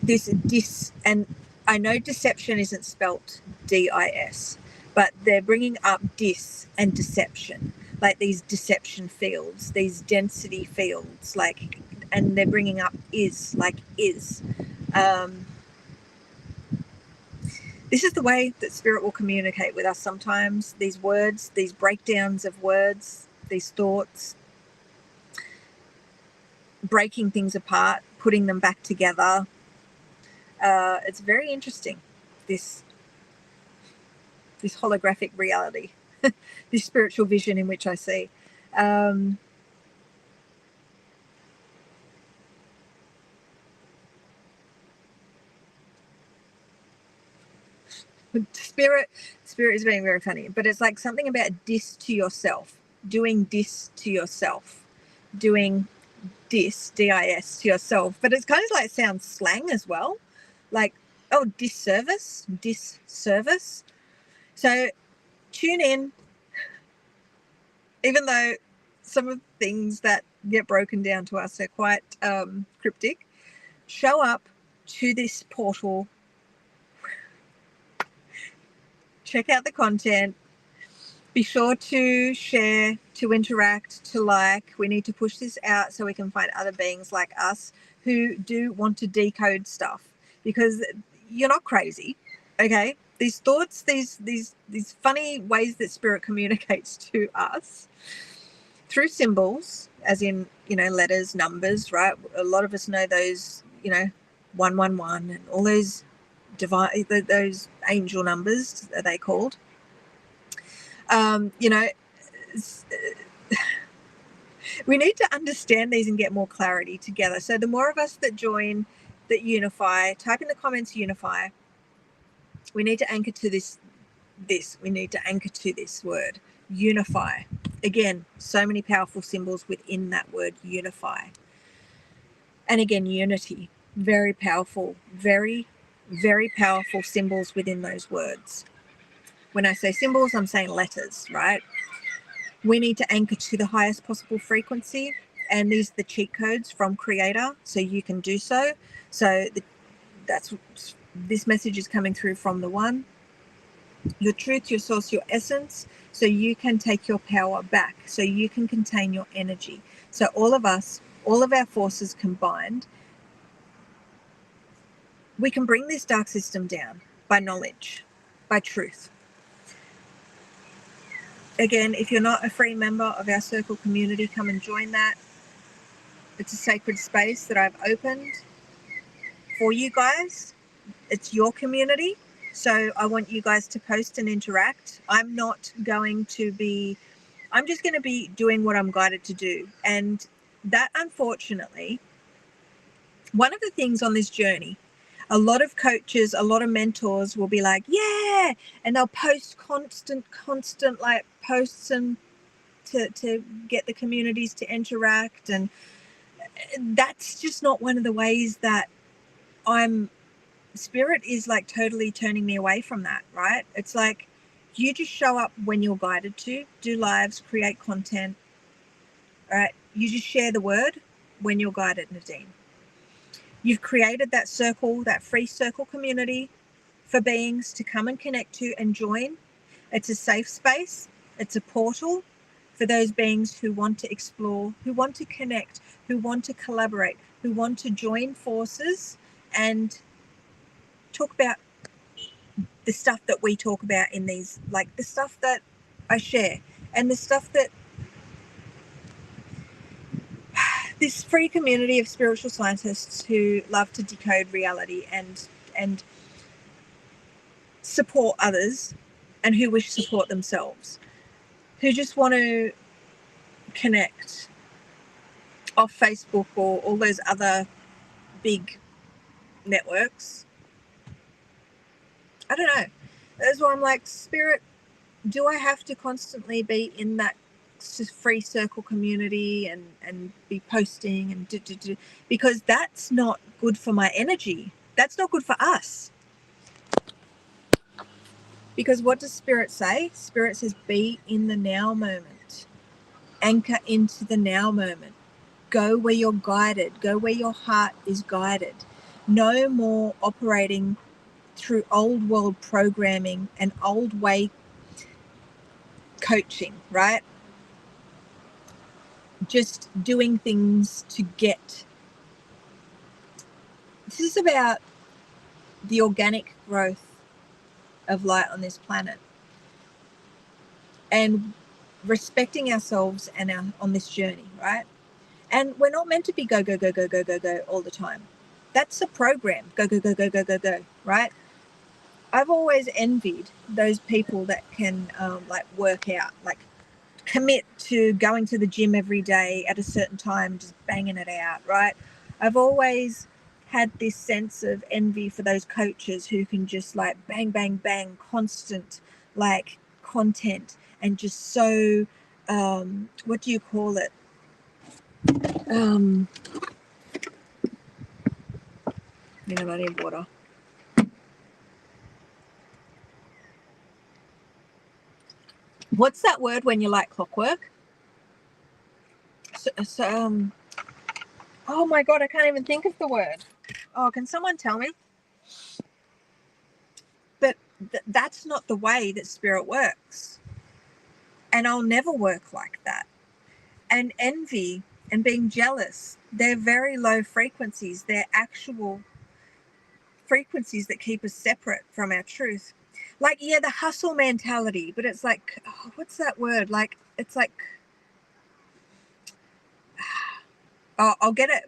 this dis, and I know deception isn't spelt D-I-S, but they're bringing up dis and deception, like these deception fields, these density fields, like, and they're bringing up is, like is. This is the way that spirit will communicate with us sometimes. These words, these breakdowns of words, these thoughts, breaking things apart, putting them back together. It's very interesting, this holographic reality, this spiritual vision in which I see. Spirit is being very funny, but it's like something about dis to yourself, doing dis to yourself, doing dis, D-I-S, to yourself. But it's kind of like sounds slang as well, like, oh, disservice. So tune in, even though some of the things that get broken down to us are quite cryptic. Show up to this portal, check out the content, be sure to share, to interact, to like. We need to push this out so we can find other beings like us who do want to decode stuff, because you're not crazy, okay? These thoughts, these funny ways that spirit communicates to us through symbols, as in, letters, numbers, right? A lot of us know those, 111 and all those divine, those angel numbers, are they called? We need to understand these and get more clarity together. So the more of us that join, that unify, type in the comments unify. We need to anchor to this. We need to anchor to this word, unify. Again, so many powerful symbols within that word unify. And again, unity, very powerful, very, very powerful symbols within those words. When I say symbols, I'm saying letters, right? We need to anchor to the highest possible frequency. And these are the cheat codes from Creator, so you can do so. So this message is coming through from the One. Your truth, your source, your essence, so you can take your power back, so you can contain your energy. So all of us, all of our forces combined, we can bring this dark system down by knowledge, by truth. Again, if you're not a free member of our circle community, come and join that. It's a sacred space that I've opened for you guys. It's your community. So I want you guys to post and interact. I'm just going to be doing what I'm guided to do. And that, unfortunately, one of the things on this journey, a lot of coaches, a lot of mentors will be like, yeah, and they'll post constant like posts and to get the communities to interact. And that's just not one of the ways that Spirit is like totally turning me away from that, right? It's like you just show up when you're guided to, do lives, create content, right? You just share the word when you're guided, Nadine. You've created that circle, that free circle community for beings to come and connect to and join. It's a safe space. It's a portal for those beings who want to explore, who want to connect, who want to collaborate, who want to join forces and talk about the stuff that we talk about in these, like the stuff that I share and the stuff that this free community of spiritual scientists who love to decode reality and support others and who wish to support themselves, who just want to connect off Facebook or all those other big networks. I don't know. That's why I'm like, Spirit, do I have to constantly be in that free circle community and be posting and because that's not good for my energy. That's not good for us. Because what does Spirit say? Spirit says, be in the now moment. Anchor into the now moment. Go where you're guided. Go where your heart is guided. No more operating through old world programming and old way coaching, right? Just doing things to get. This is about the organic growth of light on this planet and respecting ourselves and on this journey, right? And we're not meant to be go, go, go, go, go, go, go all the time. That's a program. Go, go, go, go, go, go, go, right? I've always envied those people that can like work out, like commit to going to the gym every day at a certain time, just banging it out, right? I've always had this sense of envy for those coaches who can just like bang, bang, bang, constant like content and just so, what do you call it? I need water. What's that word when you like clockwork? Oh my God, I can't even think of the word. Oh, can someone tell me? But that's not the way that Spirit works. And I'll never work like that. And envy and being jealous, they're very low frequencies. They're actual frequencies that keep us separate from our truth. Like, yeah, the hustle mentality, but it's like, oh, what's that word? Like, it's like, I'll get it.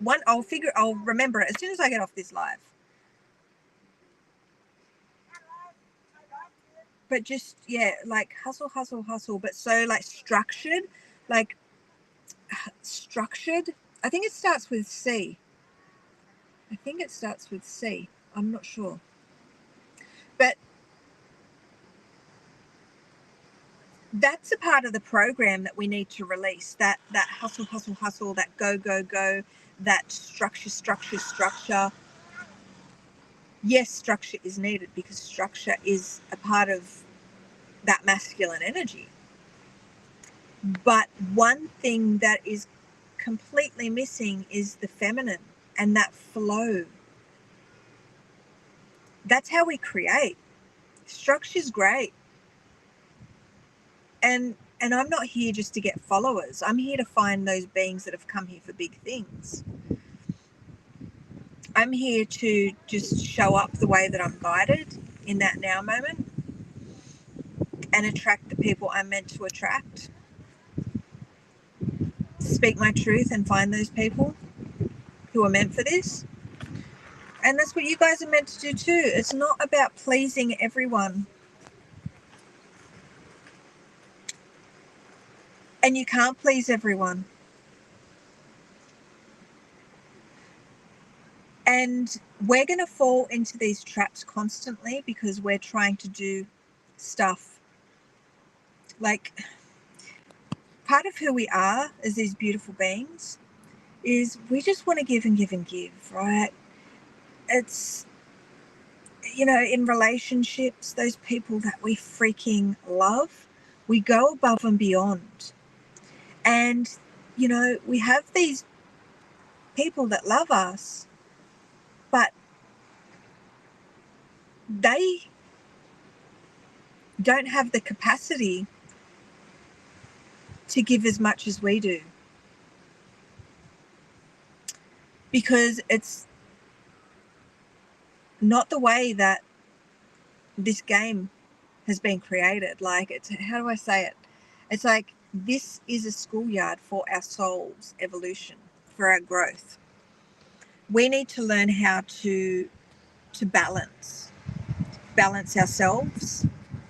I'll remember it as soon as I get off this live. But just, yeah, like hustle, hustle, hustle, but so like structured. I think it starts with C. I'm not sure. But That's a part of the program that we need to release, that hustle, hustle, hustle, that go, go, go, that structure, structure, structure. Yes, structure is needed because structure is a part of that masculine energy. But one thing that is completely missing is the feminine and that flow. That's how we create. Structure's great. And I'm not here just to get followers. I'm here to find those beings that have come here for big things. I'm here to just show up the way that I'm guided in that now moment and attract the people I'm meant to attract. Speak my truth and find those people who are meant for this. And that's what you guys are meant to do too. It's not about pleasing everyone. And you can't please everyone. And we're going to fall into these traps constantly because we're trying to do stuff. Like, part of who we are as these beautiful beings is we just want to give and give and give, right? It's, you know, in relationships, those people that we freaking love, we go above and beyond. And, you know, we have these people that love us, but they don't have the capacity to give as much as we do. Because it's not the way that this game has been created. Like, it's, how do I say it? It's like, this is a schoolyard for our soul's evolution, for our growth. We need to learn how to balance ourselves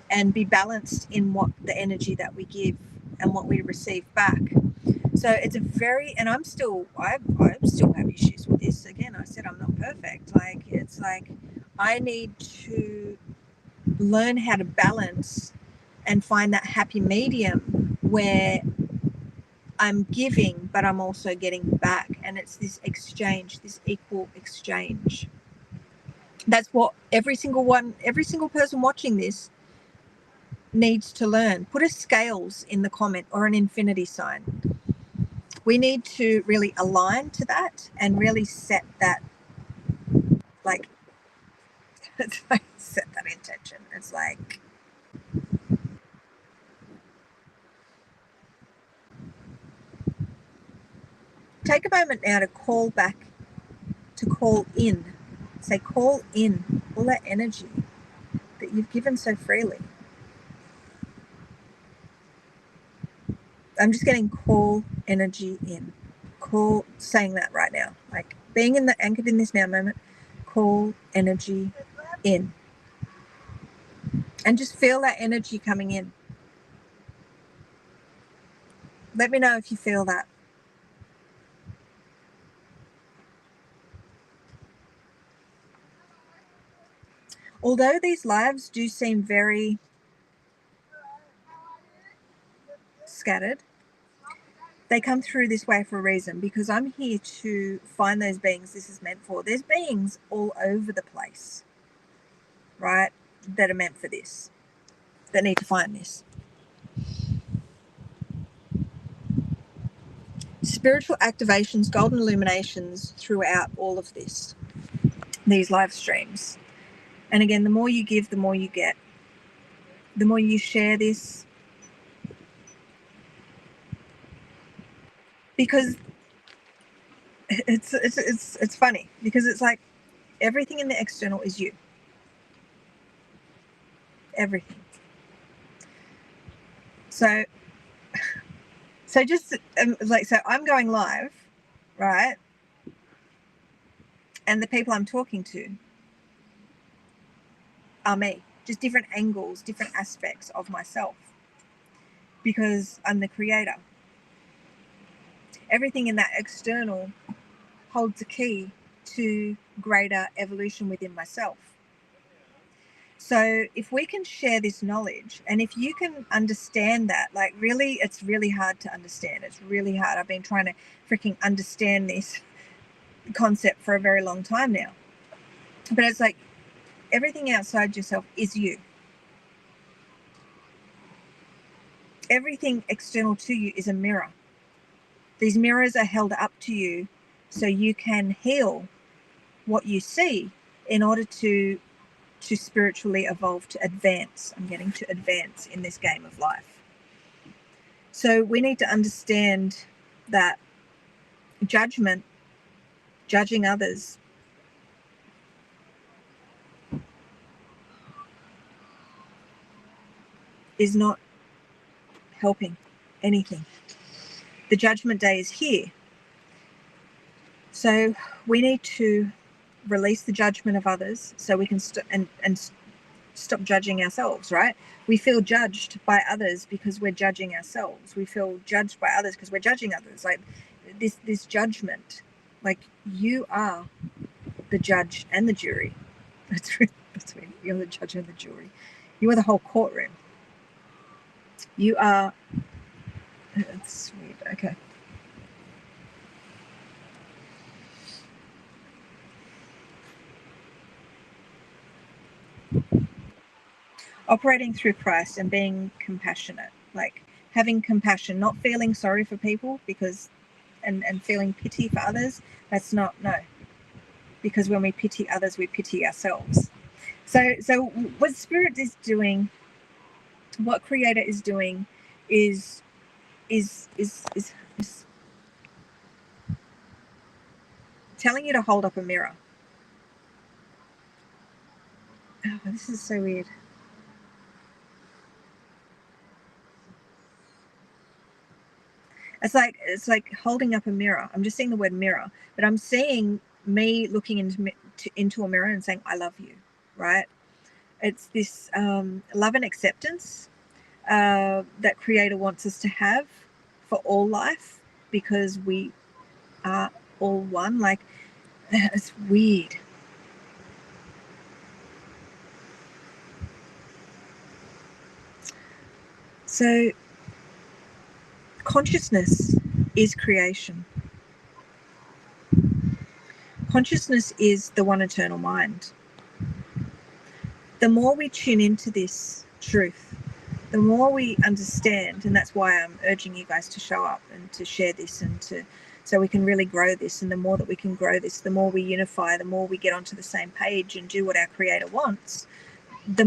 and be balanced in what the energy that we give and what we receive back. So it's a very, and I'm still have issues with this. Again, I said I'm not perfect. Like, it's like I need to learn how to balance and find that happy medium where I'm giving, but I'm also getting back. And it's this exchange, this equal exchange. That's what every single person watching this needs to learn. Put a scales in the comment or an infinity sign. We need to really align to that and really set that, like, set that intention. It's like, take a moment now to call in. Say, call in all that energy that you've given so freely. I'm just getting call energy in. Call, saying that right now. Like, being in the anchored in this now moment, call energy in. And just feel that energy coming in. Let me know if you feel that. Although these lives do seem very scattered, they come through this way for a reason, because I'm here to find those beings this is meant for. There's beings all over the place, right, that are meant for this, that need to find this. Spiritual activations, golden illuminations throughout all of this, these live streams. And again, the more you give, the more you get. The more you share this, because it's funny, because it's like everything in the external is you. Everything. So just so I'm going live, right? And the people I'm talking to are me, just different angles, different aspects of myself, because I'm the creator. Everything in that external holds a key to greater evolution within myself. So if we can share this knowledge, and if you can understand that, like really, it's really hard to understand. It's really hard. I've been trying to freaking understand this concept for a very long time now. But it's like everything outside yourself is you. Everything external to you is a mirror. These mirrors are held up to you so you can heal what you see in order to spiritually evolve, to advance. I'm getting to advance in this game of life. So we need to understand that judgment, judging others, is not helping anything. The judgment day is here. So we need to release the judgment of others so we can stop judging ourselves, right? We feel judged by others because we're judging ourselves. We feel judged by others because we're judging others. Like this judgment, like you are the judge and the jury. That's weird. You're the judge and the jury. You are the whole courtroom. You are. That's weird. Okay. Operating through Christ and being compassionate, like having compassion, not feeling sorry for people because and feeling pity for others. That's not, no. Because when we pity others, we pity ourselves. So what Spirit is doing, what Creator is doing is telling you to hold up a mirror. Oh, this is so weird. It's like holding up a mirror. I'm just seeing the word mirror, but I'm seeing me looking into a mirror and saying, I love you, right? It's this love and acceptance that Creator wants us to have for all life, because we are all one. Like, it's weird. So consciousness is creation. Consciousness is the one eternal mind. The more we tune into this truth, the more we understand, and that's why I'm urging you guys to show up and to share this, and so we can really grow this. And the more that we can grow this, the more we unify, the more we get onto the same page and do what our Creator wants, the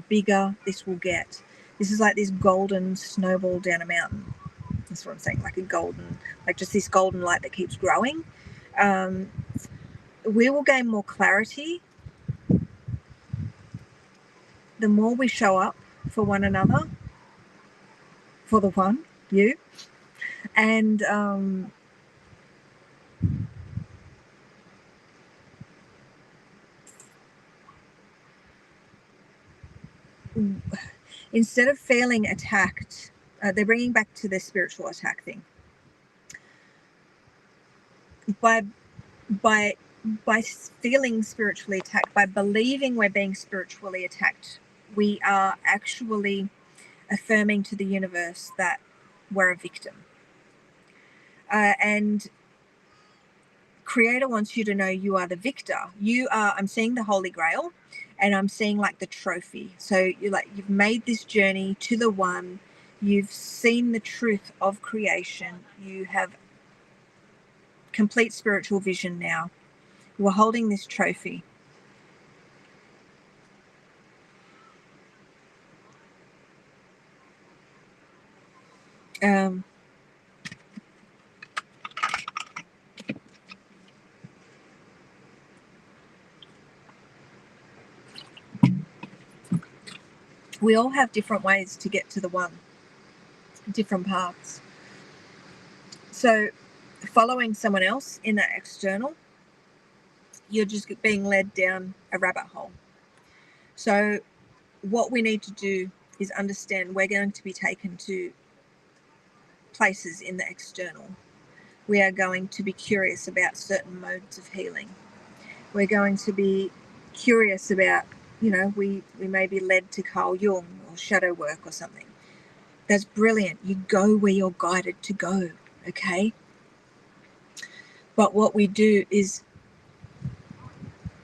bigger this will get. This is like this golden snowball down a mountain. That's what I'm saying, like just this golden light that keeps growing. We will gain more clarity the more we show up for one another, for the one, you, and instead of feeling attacked, they're bringing back to the spiritual attack thing. By feeling spiritually attacked, by believing we're being spiritually attacked, we are actually affirming to the universe that we're a victim. And Creator wants you to know you are the victor. You are, I'm seeing the Holy Grail, and I'm seeing like the trophy. So you've made this journey to the one, you've seen the truth of creation, you have complete spiritual vision now. You are holding this trophy. We all have different ways to get to the one, different paths. So following someone else in that external, you're just being led down a rabbit hole. So what we need to do is understand we're going to be taken to places in the external. We are going to be curious about certain modes of healing. We're going to be curious about we may be led to Carl Jung or shadow work or something. That's brilliant. You go where you're guided to go, okay? But what we do is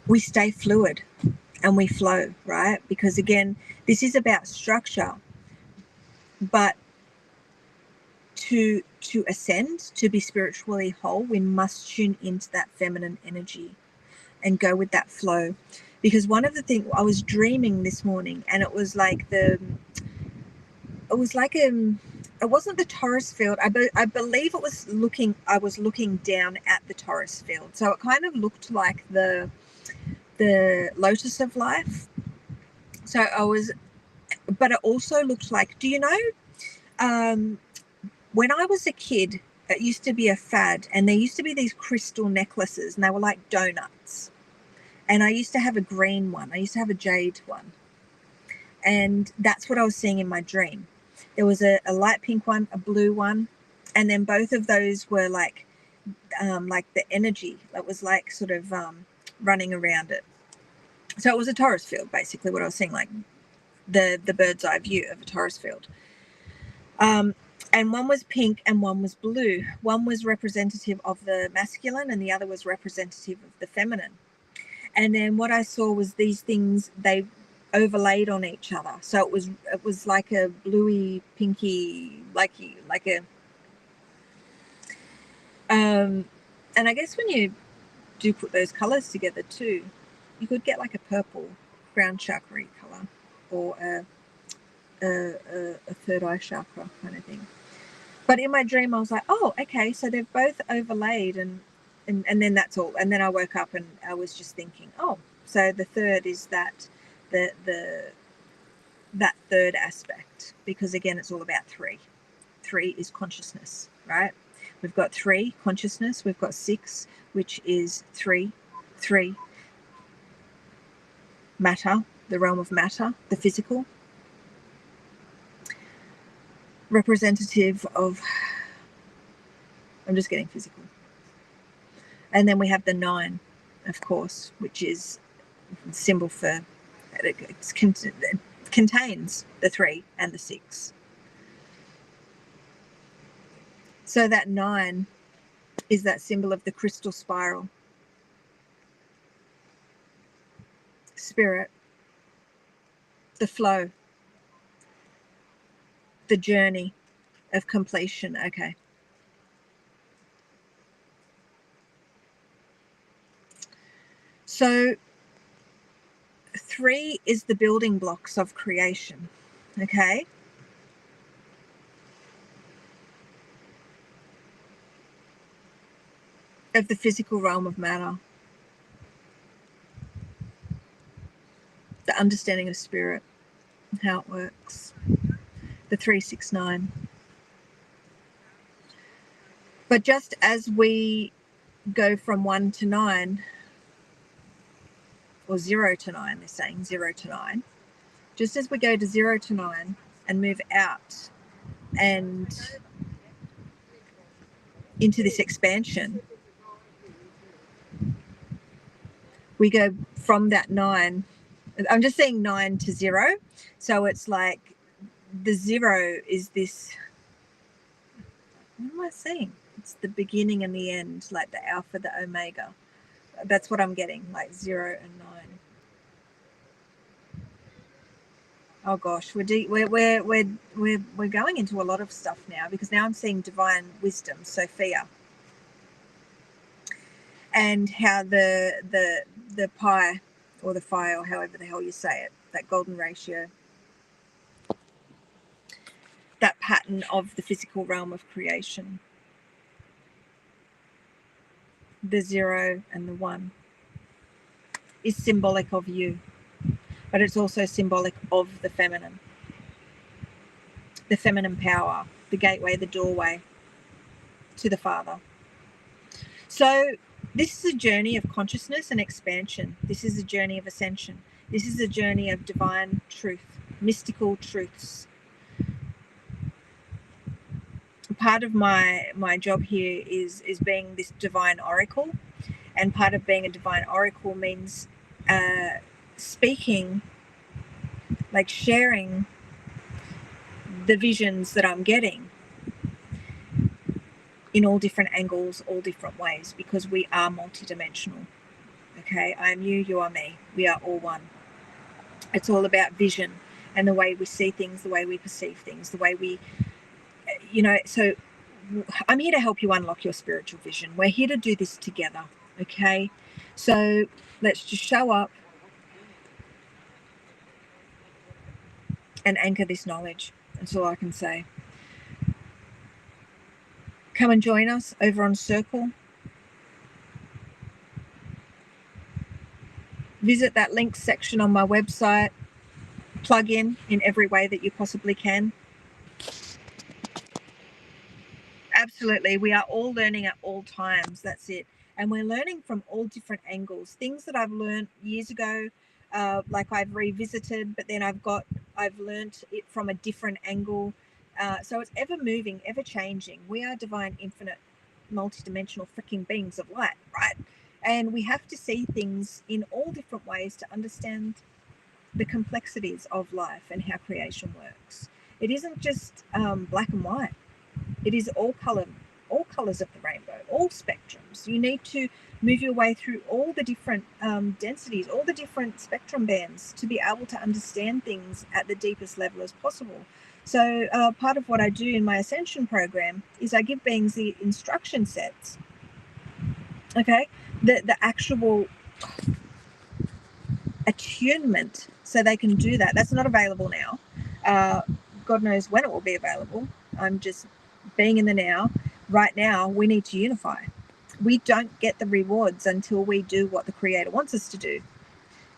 we stay fluid and we flow, right? Because again, this is about structure, but to ascend, to be spiritually whole, we must tune into that feminine energy and go with that flow. Because one of the things I was dreaming this morning, and it was like it wasn't the Taurus field. I believe it was I was looking down at the Taurus field. So it kind of looked like the lotus of life. So but it also looked like, do you know, when I was a kid, it used to be a fad, and there used to be these crystal necklaces, and they were like donuts. And I used to have a green one. I used to have a jade one. And that's what I was seeing in my dream. There was a light pink one, a blue one, and then both of those were like the energy that was like sort of running around it. So it was a Taurus field, basically, what I was seeing, like the bird's eye view of a Taurus field. And one was pink and one was blue. One was representative of the masculine and the other was representative of the feminine. And then what I saw was these things, they overlaid on each other. So it was like a bluey, pinky, like a and I guess when you do put those colors together too, you could get like a purple crown chakra color, or a third eye chakra kind of thing. But in my dream, I was like, oh, okay, so they've both overlaid, and then that's all. And then I woke up and I was just thinking, oh, so the third is that that third aspect, because again, it's all about three. Three is consciousness, right? We've got 3, consciousness. We've got 6, which is 3, matter, the realm of matter, the physical. Representative of, I'm just getting physical. And then we have the 9, of course, which is symbol for, it contains the 3 and the 6. So that 9 is that symbol of the crystal spiral. Spirit, the flow, the journey of completion. Okay. So 3 is the building blocks of creation. Okay. Of the physical realm of matter. The understanding of spirit, how it works. The 369. But just as we go from 1 to 9, or 0 to 9, they're saying 0 to 9, just as we go to 0 to 9 and move out and into this expansion, we go from that 9, I'm just saying 9 to 0. So it's like the 0 is this, what am I saying? It's the beginning and the end, like the alpha, the omega. That's what I'm getting, like 0 and 9. Oh gosh, we're going into a lot of stuff now, because now I'm seeing divine wisdom, Sophia, and how the pi, or the phi, or however the hell you say it, that golden ratio, that pattern of the physical realm of creation, the 0 and the 1 is symbolic of you, but it's also symbolic of the feminine power, the gateway, the doorway to the Father. So this is a journey of consciousness and expansion. This is a journey of ascension. This is a journey of divine truth, mystical truths. Part of my job here is being this divine oracle, and part of being a divine oracle means speaking, like sharing the visions that I'm getting in all different angles, all different ways, because we are multidimensional. Okay, I am you, you are me. We are all one. It's all about vision and the way we see things, the way we perceive things, the way we, so I'm here to help you unlock your spiritual vision. We're here to do this together. Okay, so let's just show up and anchor this knowledge. That's all I can say. Come and join us over on Circle. Visit that links section on my website. Plug in every way that you possibly can. Absolutely. We are all learning at all times. That's it. And we're learning from all different angles. Things that I've learned years ago, like I've revisited, but then I've learned it from a different angle. So it's ever moving, ever changing. We are divine, infinite, multidimensional freaking beings of light, right? And we have to see things in all different ways to understand the complexities of life and how creation works. It isn't just black and white. It is all colors of the rainbow, all spectrums. You need to move your way through all the different densities, all the different spectrum bands to be able to understand things at the deepest level as possible. So part of what I do in my Ascension program is I give beings the instruction sets, okay, the actual attunement so they can do that. That's not available now. God knows when it will be available. I'm just being in the now. Right now, we need to unify. We don't get the rewards until we do what the Creator wants us to do.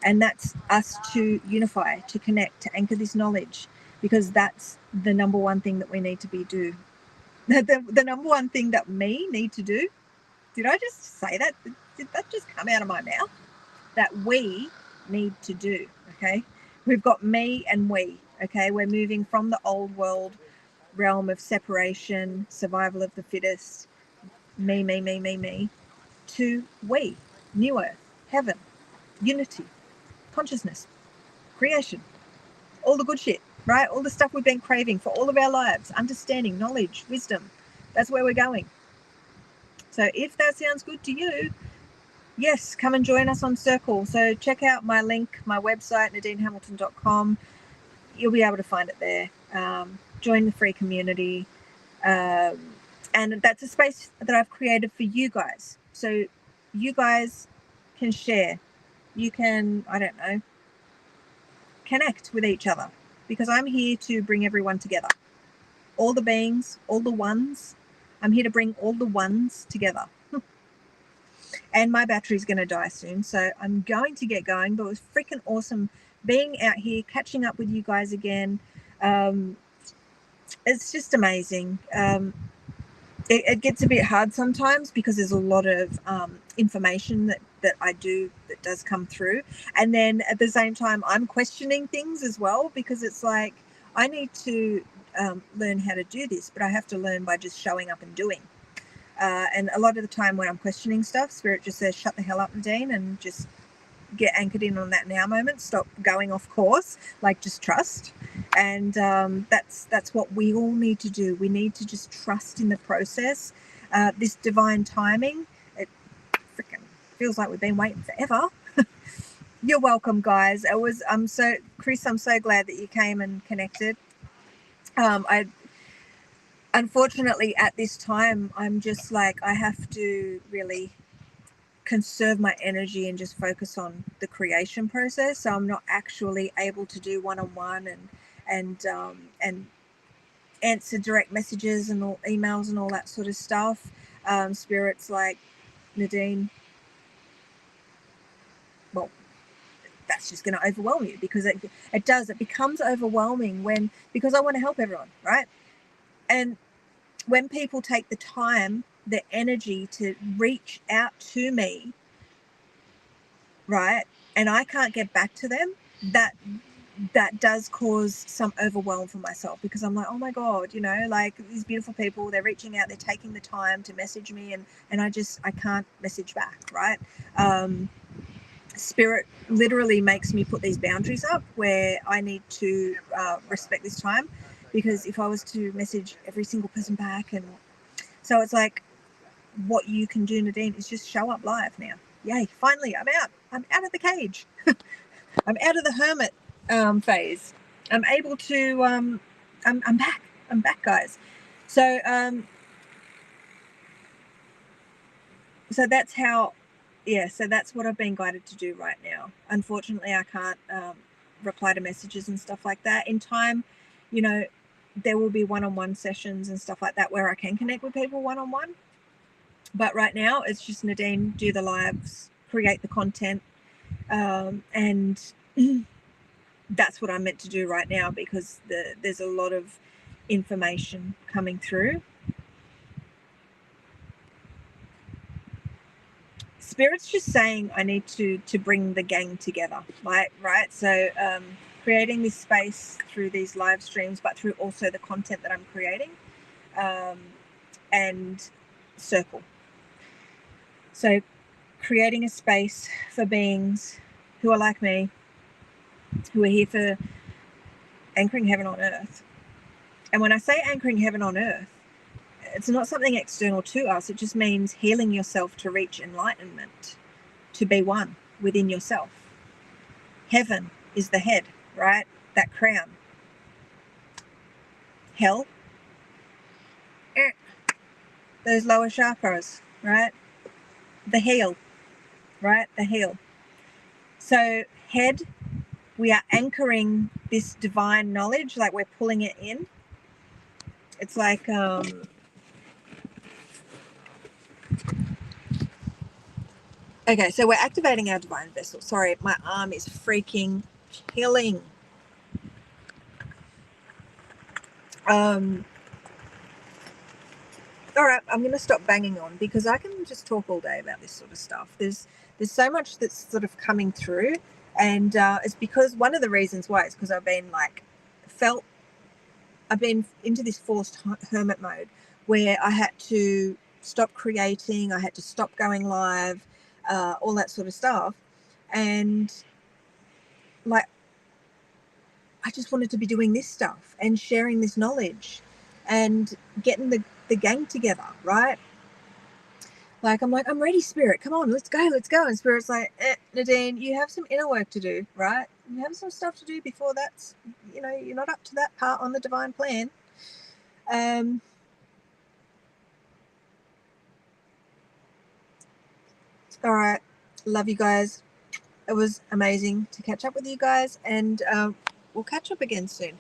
And that's us to unify, to connect, to anchor this knowledge, because that's the number one thing that we need to do. The number one thing that we need to do, did I just say that? Did that just come out of my mouth? That we need to do, okay? We've got me and we, okay? We're moving from the old world realm of separation, survival of the fittest, me, to we, new earth, heaven, unity, consciousness, creation, all the good shit, right? All the stuff we've been craving for all of our lives, understanding, knowledge, wisdom. That's where we're going. So if that sounds good to you, yes, come and join us on Circle. So check out my link, my website, NadineHamilton.com. You'll be able to find it there. Join the free community. And that's a space that I've created for you guys. So you guys can share. You can, I don't know, connect with each other, because I'm here to bring everyone together. All the beings, all the ones. I'm here to bring all the ones together. And my battery's going to die soon, so I'm going to get going. But it was freaking awesome being out here, catching up with you guys again. It's just amazing. It gets a bit hard sometimes because there's a lot of information that I do that does come through. And then at the same time, I'm questioning things as well, because it's like I need to learn how to do this, but I have to learn by just showing up and doing. And a lot of the time when I'm questioning stuff, Spirit just says, shut the hell up, Nadine, and just get anchored in on that now moment. Stop going off course, like just trust. And that's what we all need to do. We need to just trust in the process. This divine timing, it freaking feels like we've been waiting forever. You're welcome, guys. Chris, I'm so glad that you came and connected. Unfortunately, at this time, I'm just like, I have to really conserve my energy and just focus on the creation process. So I'm not actually able to do one-on-one and answer direct messages and all emails and all that sort of stuff. Spirit's like, Nadine, well, that's just going to overwhelm you, because it becomes overwhelming because I want to help everyone, right? And when people take the time, the energy to reach out to me, right, and I can't get back to them, that does cause some overwhelm for myself, because I'm like, oh my God, like these beautiful people, they're reaching out, they're taking the time to message me, and I can't message back, right? Spirit literally makes me put these boundaries up where I need to respect this time, because if I was to message every single person back, and so it's like, what you can do, Nadine, is just show up live now. Yay, finally, I'm out of the cage. I'm out of the hermit phase. I'm able to I'm back, guys. So so that's how, yeah, so that's what I've been guided to do right now. Unfortunately, I can't reply to messages and stuff like that. In time, you know, there will be one-on-one sessions and stuff like that where I can connect with people one-on-one. But right now, it's just Nadine, do the lives, create the content, and that's what I'm meant to do right now, because there's a lot of information coming through. Spirit's just saying I need to bring the gang together, right? So creating this space through these live streams, but through also the content that I'm creating, and circle. So creating a space for beings who are like me, who are here for anchoring heaven on earth. And when I say anchoring heaven on earth, it's not something external to us. It just means healing yourself to reach enlightenment, to be one within yourself. Heaven is the head, right? That crown. Hell, those lower chakras, right? The heel, right? The heel. So head, we are anchoring this divine knowledge, like we're pulling it in. It's like okay, so we're activating our divine vessel. Sorry, my arm is freaking killing. All right, I'm going to stop banging on, because I can just talk all day about this sort of stuff. There's so much that's sort of coming through, and it's because one of the reasons why is because I've been into this forced hermit mode where I had to stop creating, I had to stop going live, all that sort of stuff, and like I just wanted to be doing this stuff and sharing this knowledge and getting the gang together, right? Like, I'm like, I'm ready, Spirit. Come on, let's go. And Spirit's like, Nadine, you have some inner work to do, right? You have some stuff to do before that's, you're not up to that part on the divine plan. All right. Love you guys. It was amazing to catch up with you guys, and we'll catch up again soon.